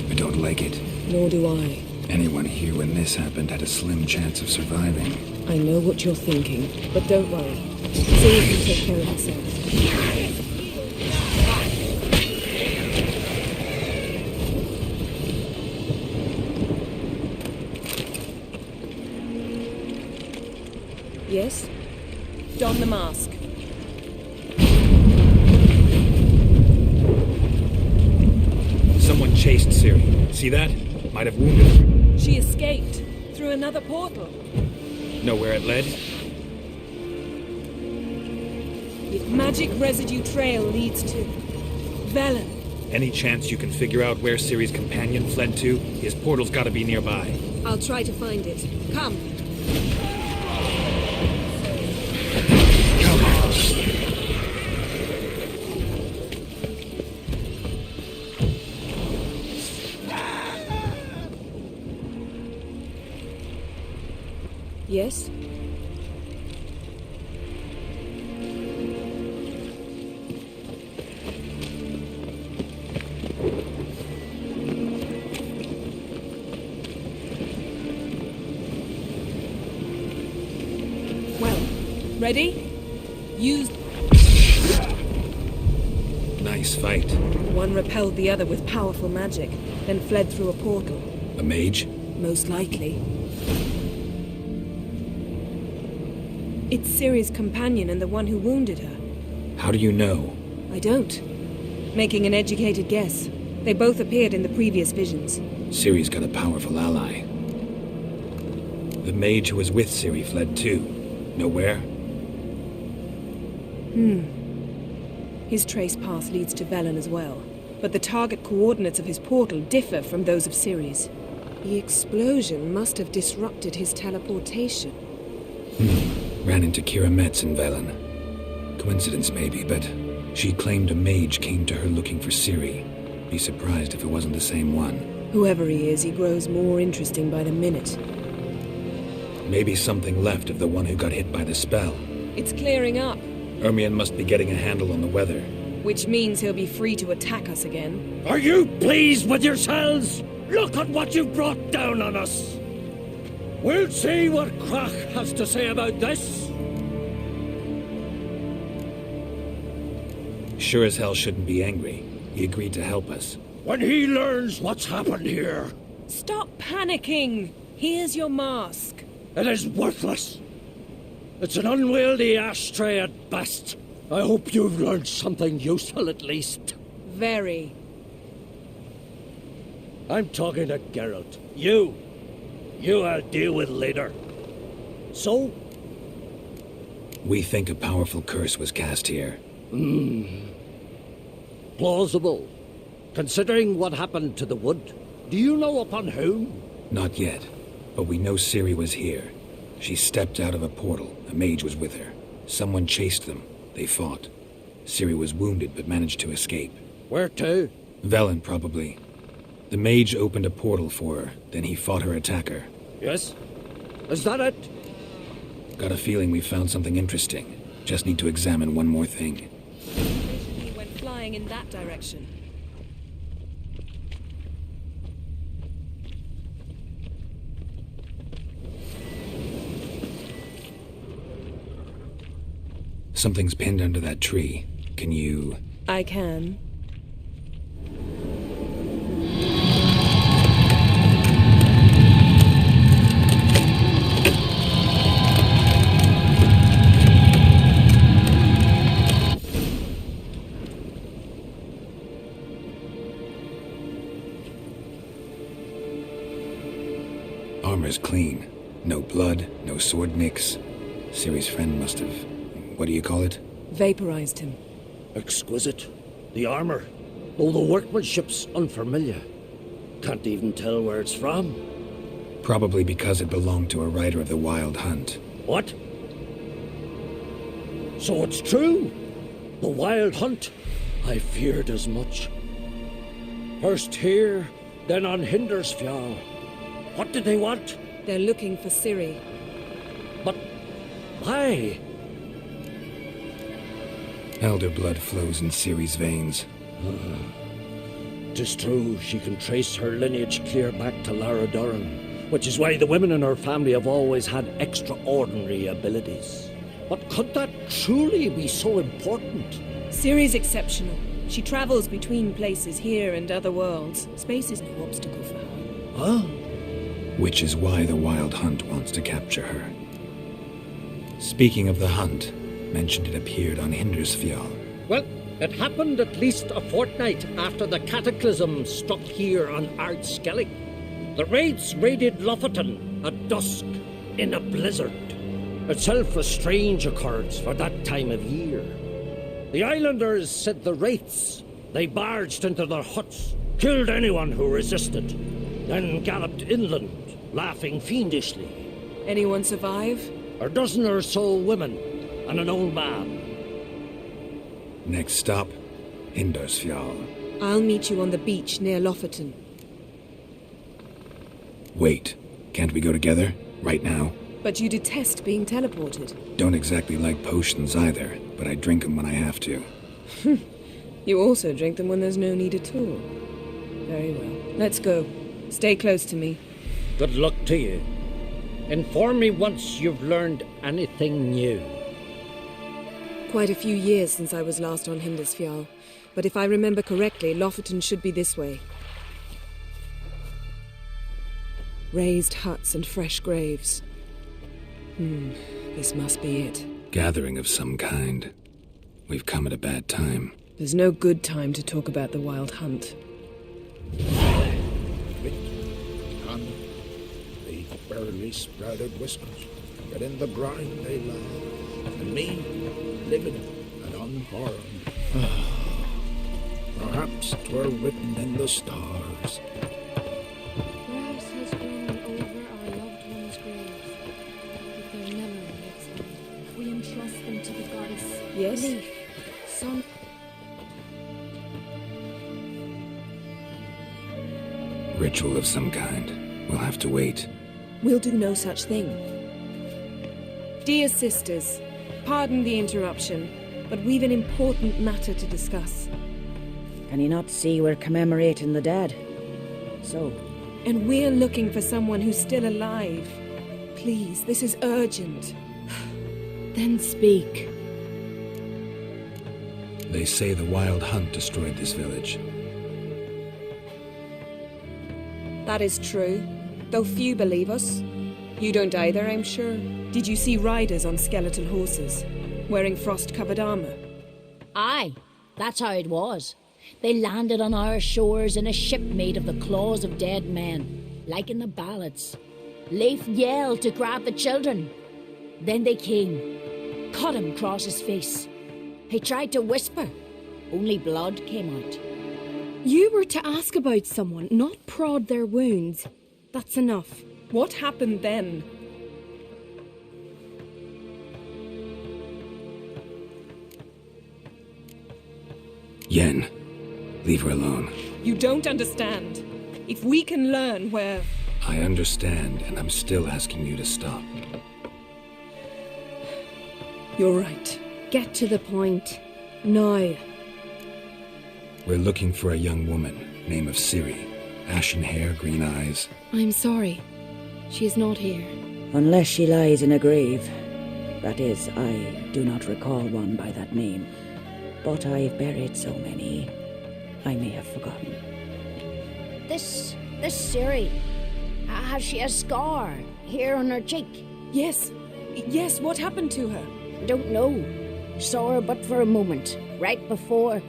I don't like it. Nor do I. Anyone here when this happened had a slim chance of surviving. I know what you're thinking, but don't worry. Ciri can take care of herself. Yes? Don the mask. Someone chased Ciri. See that? Might have wounded her. She escaped through another portal. Know where it led? The magic residue trail leads to Velen. Any chance you can figure out where Ciri's companion fled to? His portal's gotta be nearby. I'll try to find it. Come. Yes? Well, ready? Use... Nice fight. One repelled the other with powerful magic, then fled through a portal. A mage? Most likely. It's Ciri's companion and the one who wounded her. How do you know? I don't. Making an educated guess. They both appeared in the previous visions. Ciri's got a powerful ally. The mage who was with Ciri fled too. Know where? His trace path leads to Velen as well. But the target coordinates of his portal differ from those of Ciri's. The explosion must have disrupted his teleportation. Ran into Kira Metz in Velen. Coincidence maybe, but she claimed a mage came to her looking for Ciri. Be surprised if it wasn't the same one. Whoever he is, he grows more interesting by the minute. Maybe something left of the one who got hit by the spell. It's clearing up. Ermion must be getting a handle on the weather. Which means he'll be free to attack us again. Are you pleased with yourselves? Look at what you've brought down on us. We'll see what Krach has to say about this. Sure as hell shouldn't be angry. He agreed to help us. When he learns what's happened here, Stop panicking! Here's your mask. it is worthless. It's an unwieldy ashtray at best. I hope you've learned something useful at least. Very. I'm talking to Geralt. You I'll deal with later. So? We think a powerful curse was cast here. Plausible. Considering what happened to the wood, do you know upon whom? Not yet, but we know Ciri was here. She stepped out of a portal. A mage was with her. Someone chased them. They fought. Ciri was wounded but managed to escape. Where to? Velen, probably. The mage opened a portal for her, then he fought her attacker. Yes? Is that it? Got a feeling we found something interesting. Just need to examine one more thing. He went flying in that direction. Something's pinned under that tree. Can you... I can. Armor's clean. No blood, no sword nicks. Ciri's friend must have... what do you call it? Vaporized him. Exquisite. The armor, though the workmanship's unfamiliar. Can't even tell where it's from. Probably because it belonged to a rider of the Wild Hunt. What? So it's true? The Wild Hunt? I feared as much. First here, then on Hindersfjall. What did they want? They're looking for Ciri. But why? Elder blood flows in Ciri's veins. 'Tis true, she can trace her lineage clear back to Lara Doran, which is why the women in her family have always had extraordinary abilities. But could that truly be so important? Ciri's exceptional. She travels between places here and other worlds. Space is no obstacle for her. Huh? Which is why the Wild Hunt wants to capture her. Speaking of the hunt, mentioned it appeared on Hindersfjall. Well, it happened at least a fortnight after the cataclysm struck here on Ardskellig. The raids raided Lofoten at dusk in a blizzard. Itself a strange occurrence for that time of year. The islanders said the wraiths. They barged into their huts, killed anyone who resisted, then galloped inland, laughing fiendishly. Anyone survive? A dozen or so women and an old man. Next stop, Hindersfjall. I'll meet you on the beach near Lofoten. Wait, can't we go together? Right now? But you detest being teleported. Don't exactly like potions either, but I drink them when I have to. You also drink them when there's no need at all. Very well. Let's go. Stay close to me. Good luck to you. Inform me once you've learned anything new. Quite a few years since I was last on Hindersfjall, but if I remember correctly, Lofoten should be this way. Raised huts and fresh graves. This must be it. Gathering of some kind. We've come at a bad time. There's no good time to talk about the Wild Hunt. They barely sprouted whiskers, but in the grind they lie. And me, living and unharmed. Perhaps 'twere written in the stars. Grass has grown over our loved ones' graves, with their memory lives on. We entrust them to the goddess. Yes? Leaf, sun. Ritual of some kind. We'll have to wait. We'll do no such thing. Dear sisters, pardon the interruption, but we've an important matter to discuss. Can you not see we're commemorating the dead? So? And we're looking for someone who's still alive. Please, this is urgent. Then speak. They say the Wild Hunt destroyed this village. That is true, though few believe us. You don't either, I'm sure. Did you see riders on skeletal horses, wearing frost-covered armour? Aye, that's how it was. They landed on our shores in a ship made of the claws of dead men, like in the ballads. Leif yelled to grab the children. Then they came, cut him across his face. He tried to whisper, only blood came out. You were to ask about someone, not prod their wounds. That's enough. What happened then? Yen, leave her alone. You don't understand. If we can learn where... I understand, and I'm still asking you to stop. You're right. Get to the point. Now. We're looking for a young woman, name of Ciri. Ashen hair, green eyes. I'm sorry. She is not here. Unless she lies in a grave. That is, I do not recall one by that name. But I've buried so many, I may have forgotten. This Ciri, has she a scar here on her cheek? Yes, what happened to her? Don't know. Saw her but for a moment, right before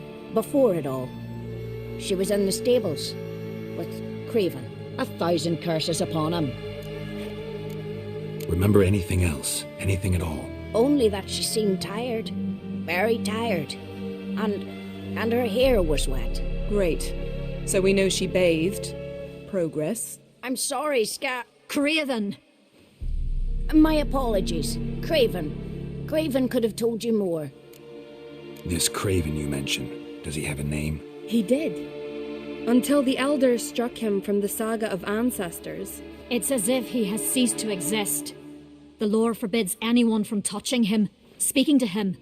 it all. She was in the stables with Craven. 1,000 curses upon him. Remember anything else? Anything at all? Only that she seemed tired. Very tired. And her hair was wet. Great. So we know she bathed. Progress. I'm sorry, Craven. My apologies. Craven could have told you more. This Craven you mentioned, does he have a name? He did. Until the elders struck him from the saga of ancestors. It's as if he has ceased to exist. The lore forbids anyone from touching him, speaking to him,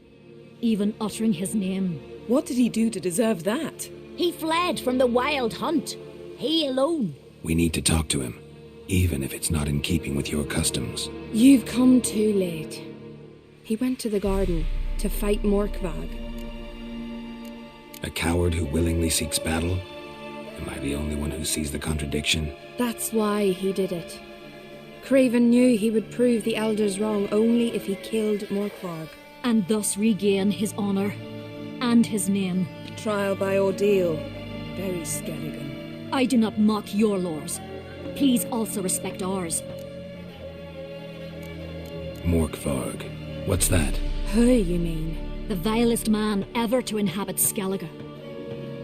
even uttering his name. What did he do to deserve that? He fled from the wild hunt. He alone. We need to talk to him, even if it's not in keeping with your customs. You've come too late. He went to the garden to fight Morkvag. A coward who willingly seeks battle? Am I the only one who sees the contradiction? That's why he did it. Craven knew he would prove the elders wrong only if he killed Morkvarg. And thus regain his honour and his name. Trial by ordeal. Very Skelligan. I do not mock your laws. Please also respect ours. Morkvarg. What's that? Who, you mean? The vilest man ever to inhabit Skellige.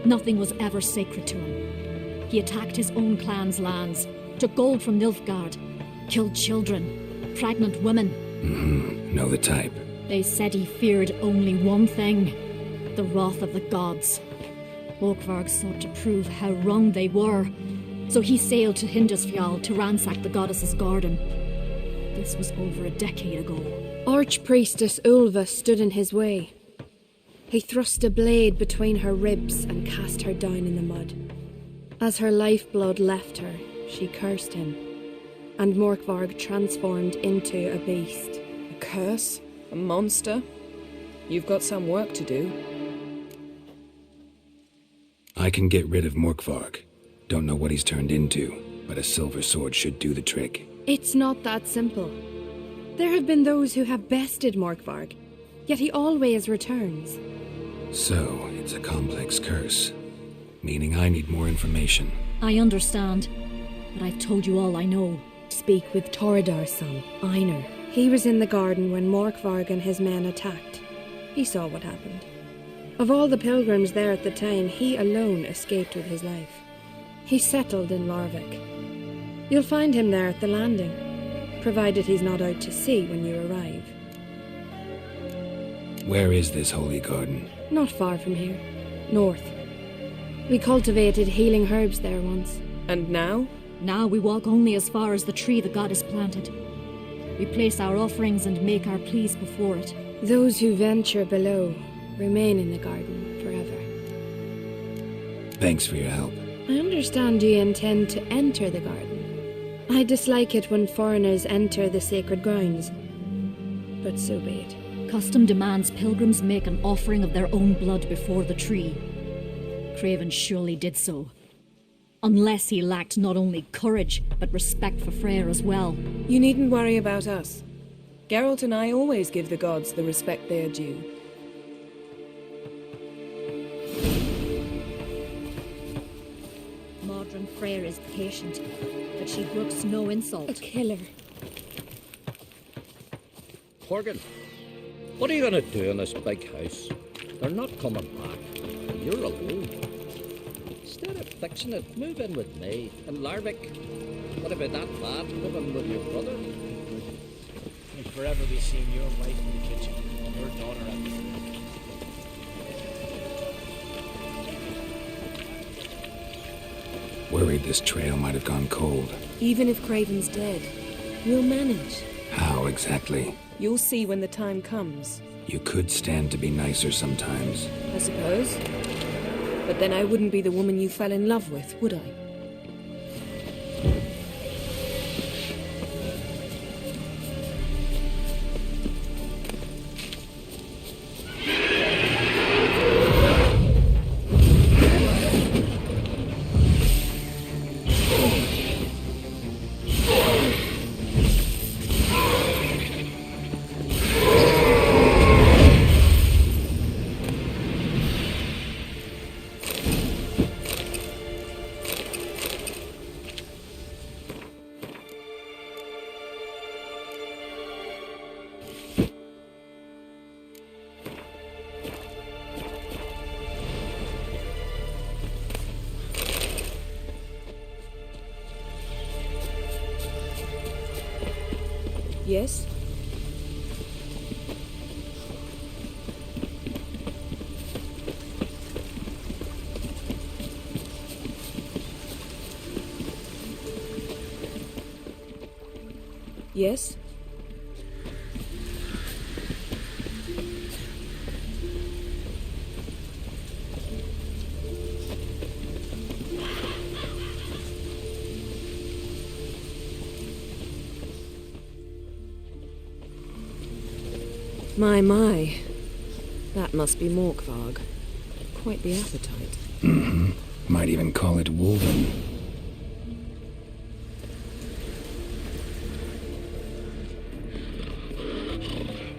Nothing was ever sacred to him. He attacked his own clan's lands, took gold from Nilfgaard, killed children, pregnant women. Know the type. They said he feared only one thing, the wrath of the gods. Morkvarg sought to prove how wrong they were, so he sailed to Hindisfjall to ransack the goddess's garden. This was over a decade ago. Archpriestess Ulva stood in his way. He thrust a blade between her ribs and cast her down in the mud. As her lifeblood left her, she cursed him, and Morkvarg transformed into a beast. A curse? A monster? You've got some work to do. I can get rid of Morkvarg. Don't know what he's turned into, but a silver sword should do the trick. It's not that simple. There have been those who have bested Morkvarg, yet he always returns. So, it's a complex curse, meaning I need more information. I understand, but I've told you all I know. Speak with Torridar's son, Einar. He was in the garden when Morkvarg and his men attacked. He saw what happened. Of all the pilgrims there at the time, he alone escaped with his life. He settled in Larvik. You'll find him there at the landing, provided he's not out to sea when you arrive. Where is this holy garden? Not far from here. North. We cultivated healing herbs there once. And now? Now we walk only as far as the tree the goddess planted. We place our offerings and make our pleas before it. Those who venture below remain in the garden forever. Thanks for your help. I understand you intend to enter the garden. I dislike it when foreigners enter the sacred grounds, but so be it. Custom demands pilgrims make an offering of their own blood before the tree. Craven surely did so. Unless he lacked not only courage, but respect for Freyr as well. You needn't worry about us. Geralt and I always give the gods the respect they are due. Modern Freyr is patient, but she brooks no insult. A killer. Horgan, what are you going to do in this big house? They're not coming back. And you're alone. Instead of fixing it, move in with me. And Larvik, what about that lad? Move in with your brother. You'll forever be seeing your wife in the kitchen and your daughter at the food. Worried this trail might have gone cold. Even if Craven's dead, we'll manage. How exactly? You'll see when the time comes. You could stand to be nicer sometimes. I suppose. But then I wouldn't be the woman you fell in love with, would I? Yes? Yes? My. That must be Morkvarg. Quite the appetite. Mm-hmm. Might even call it Wolven.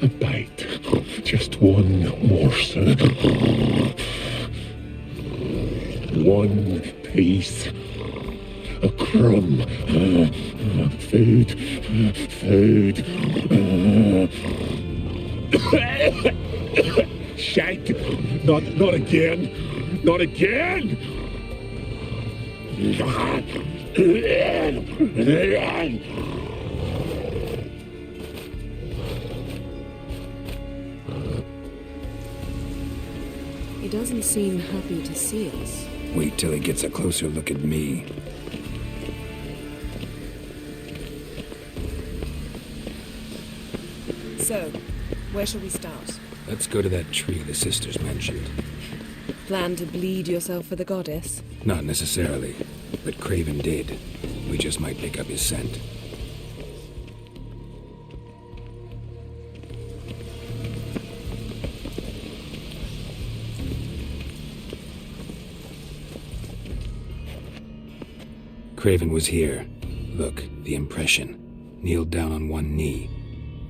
A bite. Just one morsel. One piece. A crumb. Food. Shite! Not again! Not again! He doesn't seem happy to see us. Wait till he gets a closer look at me. So, where shall we start? Let's go to that tree the sisters mentioned. Plan to bleed yourself for the goddess? Not necessarily, but Craven did. We just might pick up his scent. Craven was here. Look, the impression. Kneeled down on one knee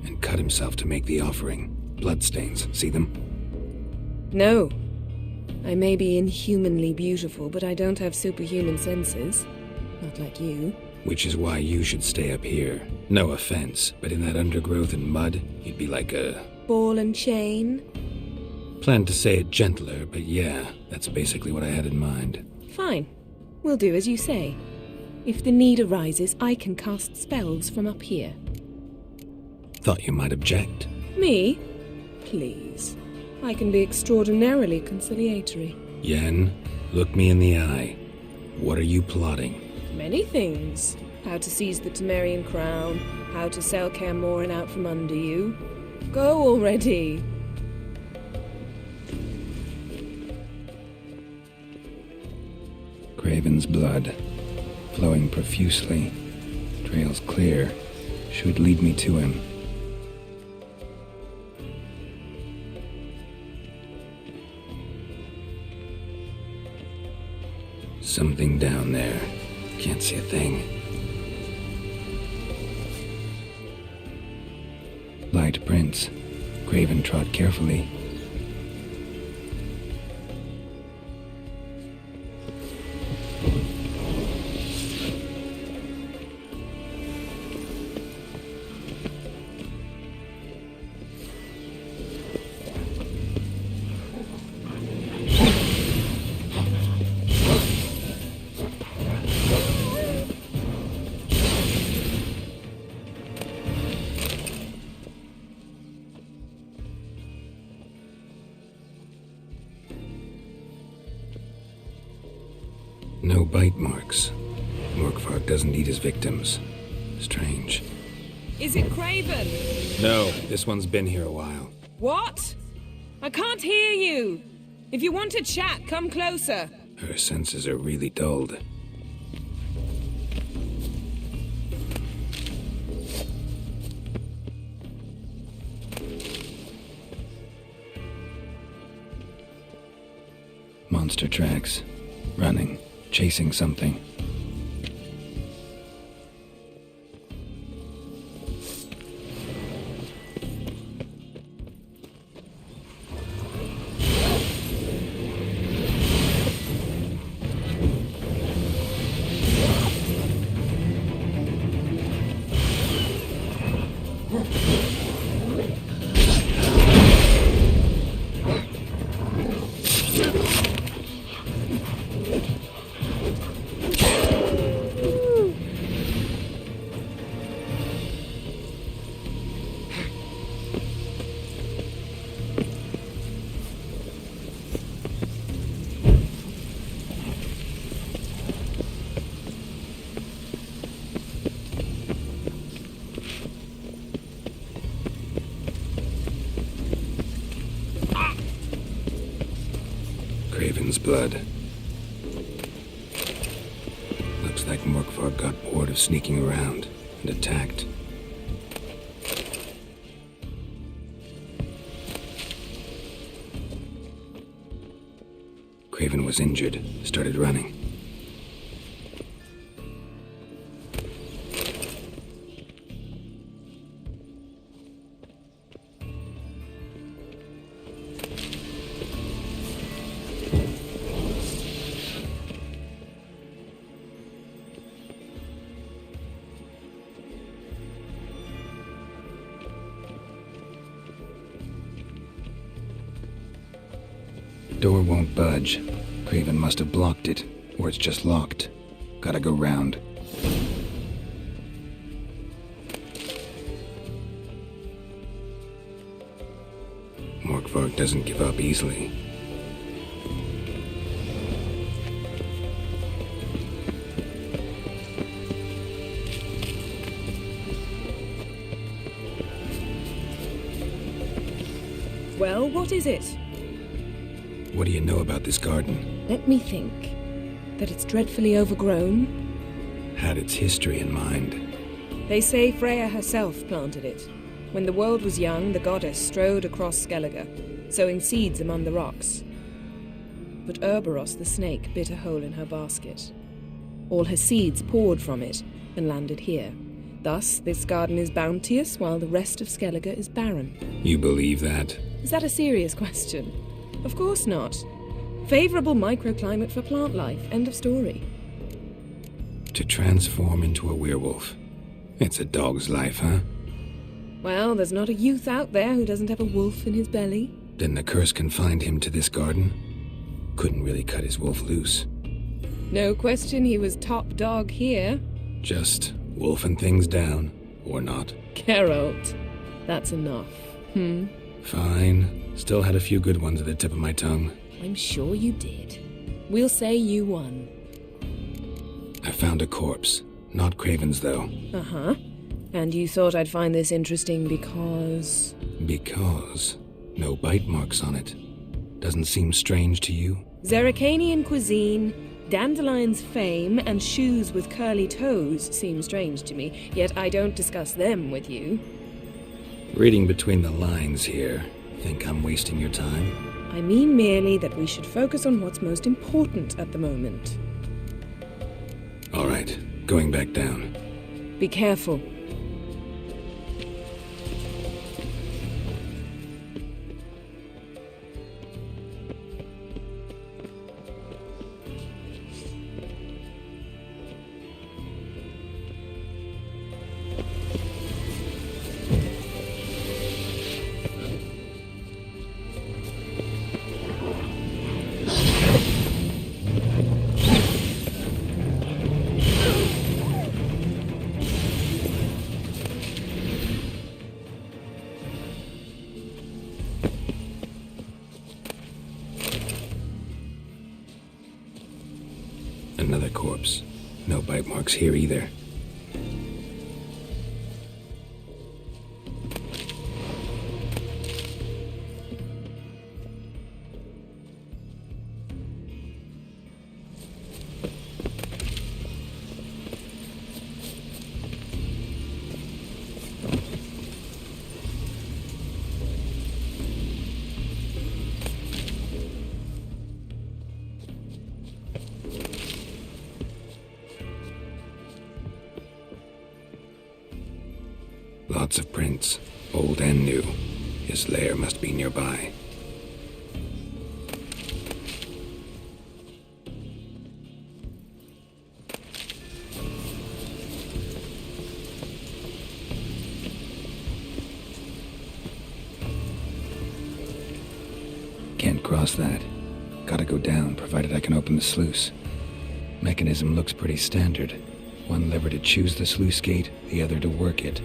and cut himself to make the offering. Bloodstains, see them? No. I may be inhumanly beautiful, but I don't have superhuman senses. Not like you. Which is why you should stay up here. No offense, but in that undergrowth and mud, you'd be like a... ball and chain? Planned to say it gentler, but yeah, that's basically what I had in mind. Fine. We'll do as you say. If the need arises, I can cast spells from up here. Thought you might object. Me? Please. I can be extraordinarily conciliatory. Yen, look me in the eye. What are you plotting? Many things. How to seize the Temerian crown, how to sell Kaer Morhen out from under you. Go already! Craven's blood, flowing profusely. Trail's clear. Should lead me to him. Something down there. Can't see a thing. Light prints. Craven trod carefully. No bite marks. Morkvark doesn't eat his victims. Strange. Is it Craven? No, this one's been here a while. What? I can't hear you. If you want to chat, come closer. Her senses are really dulled. Monster tracks. Running. Chasing something. Craven's blood. Looks like Morkvark got bored of sneaking around and attacked. Craven was injured, started running. Door won't budge. Craven must have blocked it, or it's just locked. Gotta go round. Morkvark doesn't give up easily. Well, what is it? What do you know about this garden? Let me think. That it's dreadfully overgrown. Had its history in mind. They say Freya herself planted it. When the world was young, the goddess strode across Skellige, sowing seeds among the rocks. But Ouroboros the snake bit a hole in her basket. All her seeds poured from it and landed here. Thus, this garden is bounteous while the rest of Skellige is barren. You believe that? Is that a serious question? Of course not. Favourable microclimate for plant life. End of story. To transform into a werewolf. It's a dog's life, huh? Well, there's not a youth out there who doesn't have a wolf in his belly. Then the curse confined him to this garden? Couldn't really cut his wolf loose. No question he was top dog here. Just wolfing things down, or not. Geralt, that's enough. Fine. Still had a few good ones at the tip of my tongue. I'm sure you did. We'll say you won. I found a corpse. Not Craven's, though. Uh-huh. And you thought I'd find this interesting because... Because no bite marks on it. Doesn't seem strange to you? Zerrikanian cuisine, Dandelion's fame, and shoes with curly toes seem strange to me, yet I don't discuss them with you. Reading between the lines here. Think I'm wasting your time? I mean merely that we should focus on what's most important at the moment. All right, going back down. Be careful. Another corpse. No bite marks here either. Lots of prints, old and new. His lair must be nearby. Can't cross that. Gotta go down, provided I can open the sluice. Mechanism looks pretty standard. One lever to choose the sluice gate, the other to work it.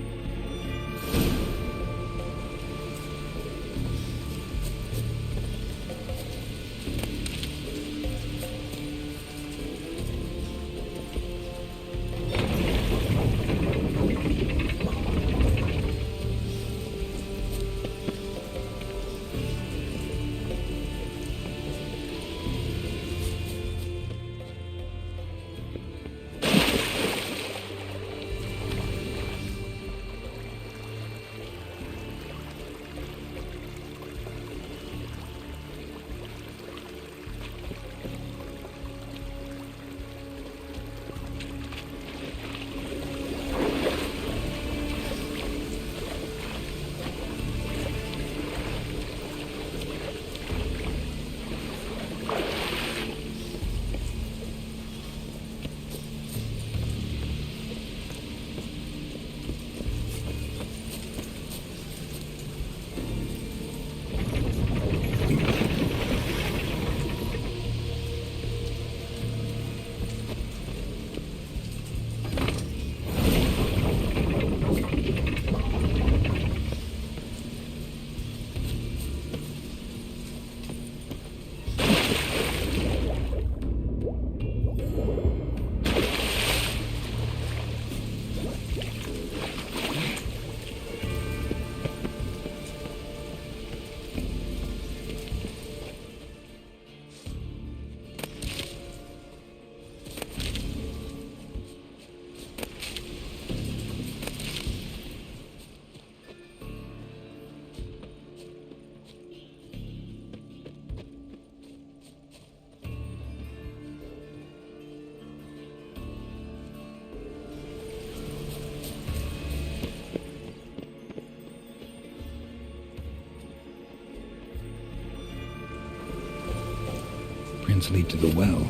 Prints lead to the well.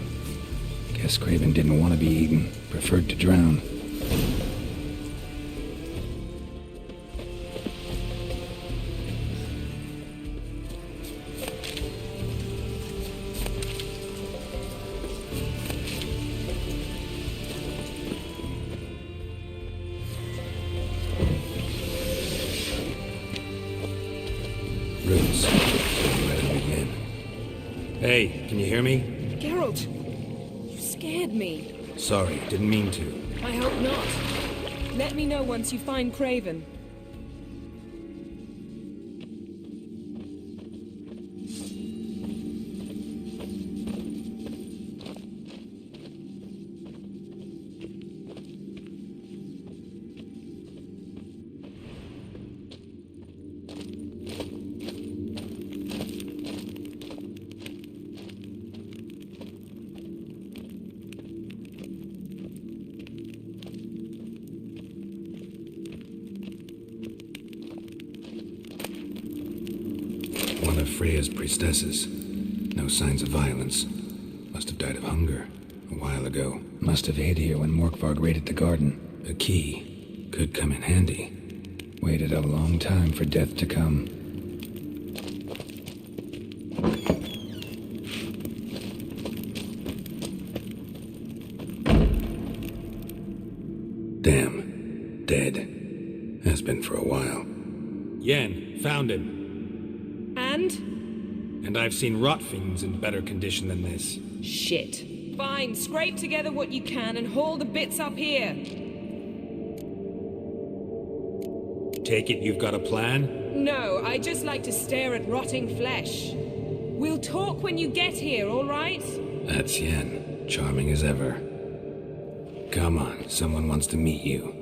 Guess Craven didn't want to be eaten, preferred to drown. Roots. Let it begin. Hey, can you hear me? Geralt, you scared me. Sorry, didn't mean to. I hope not. Let me know once you find Craven. Freya's priestesses. No signs of violence. Must have died of hunger a while ago. Must have hid here when Morkvarg raided the garden. A key could come in handy. Waited a long time for death to come. Damn. Dead. Has been for a while. Yen, found him. And? I've seen rot fiends in better condition than this. Shit. Fine, scrape together what you can and haul the bits up here. Take it you've got a plan? No, I just like to stare at rotting flesh. We'll talk when you get here, all right? That's Yen. Charming as ever. Come on, someone wants to meet you.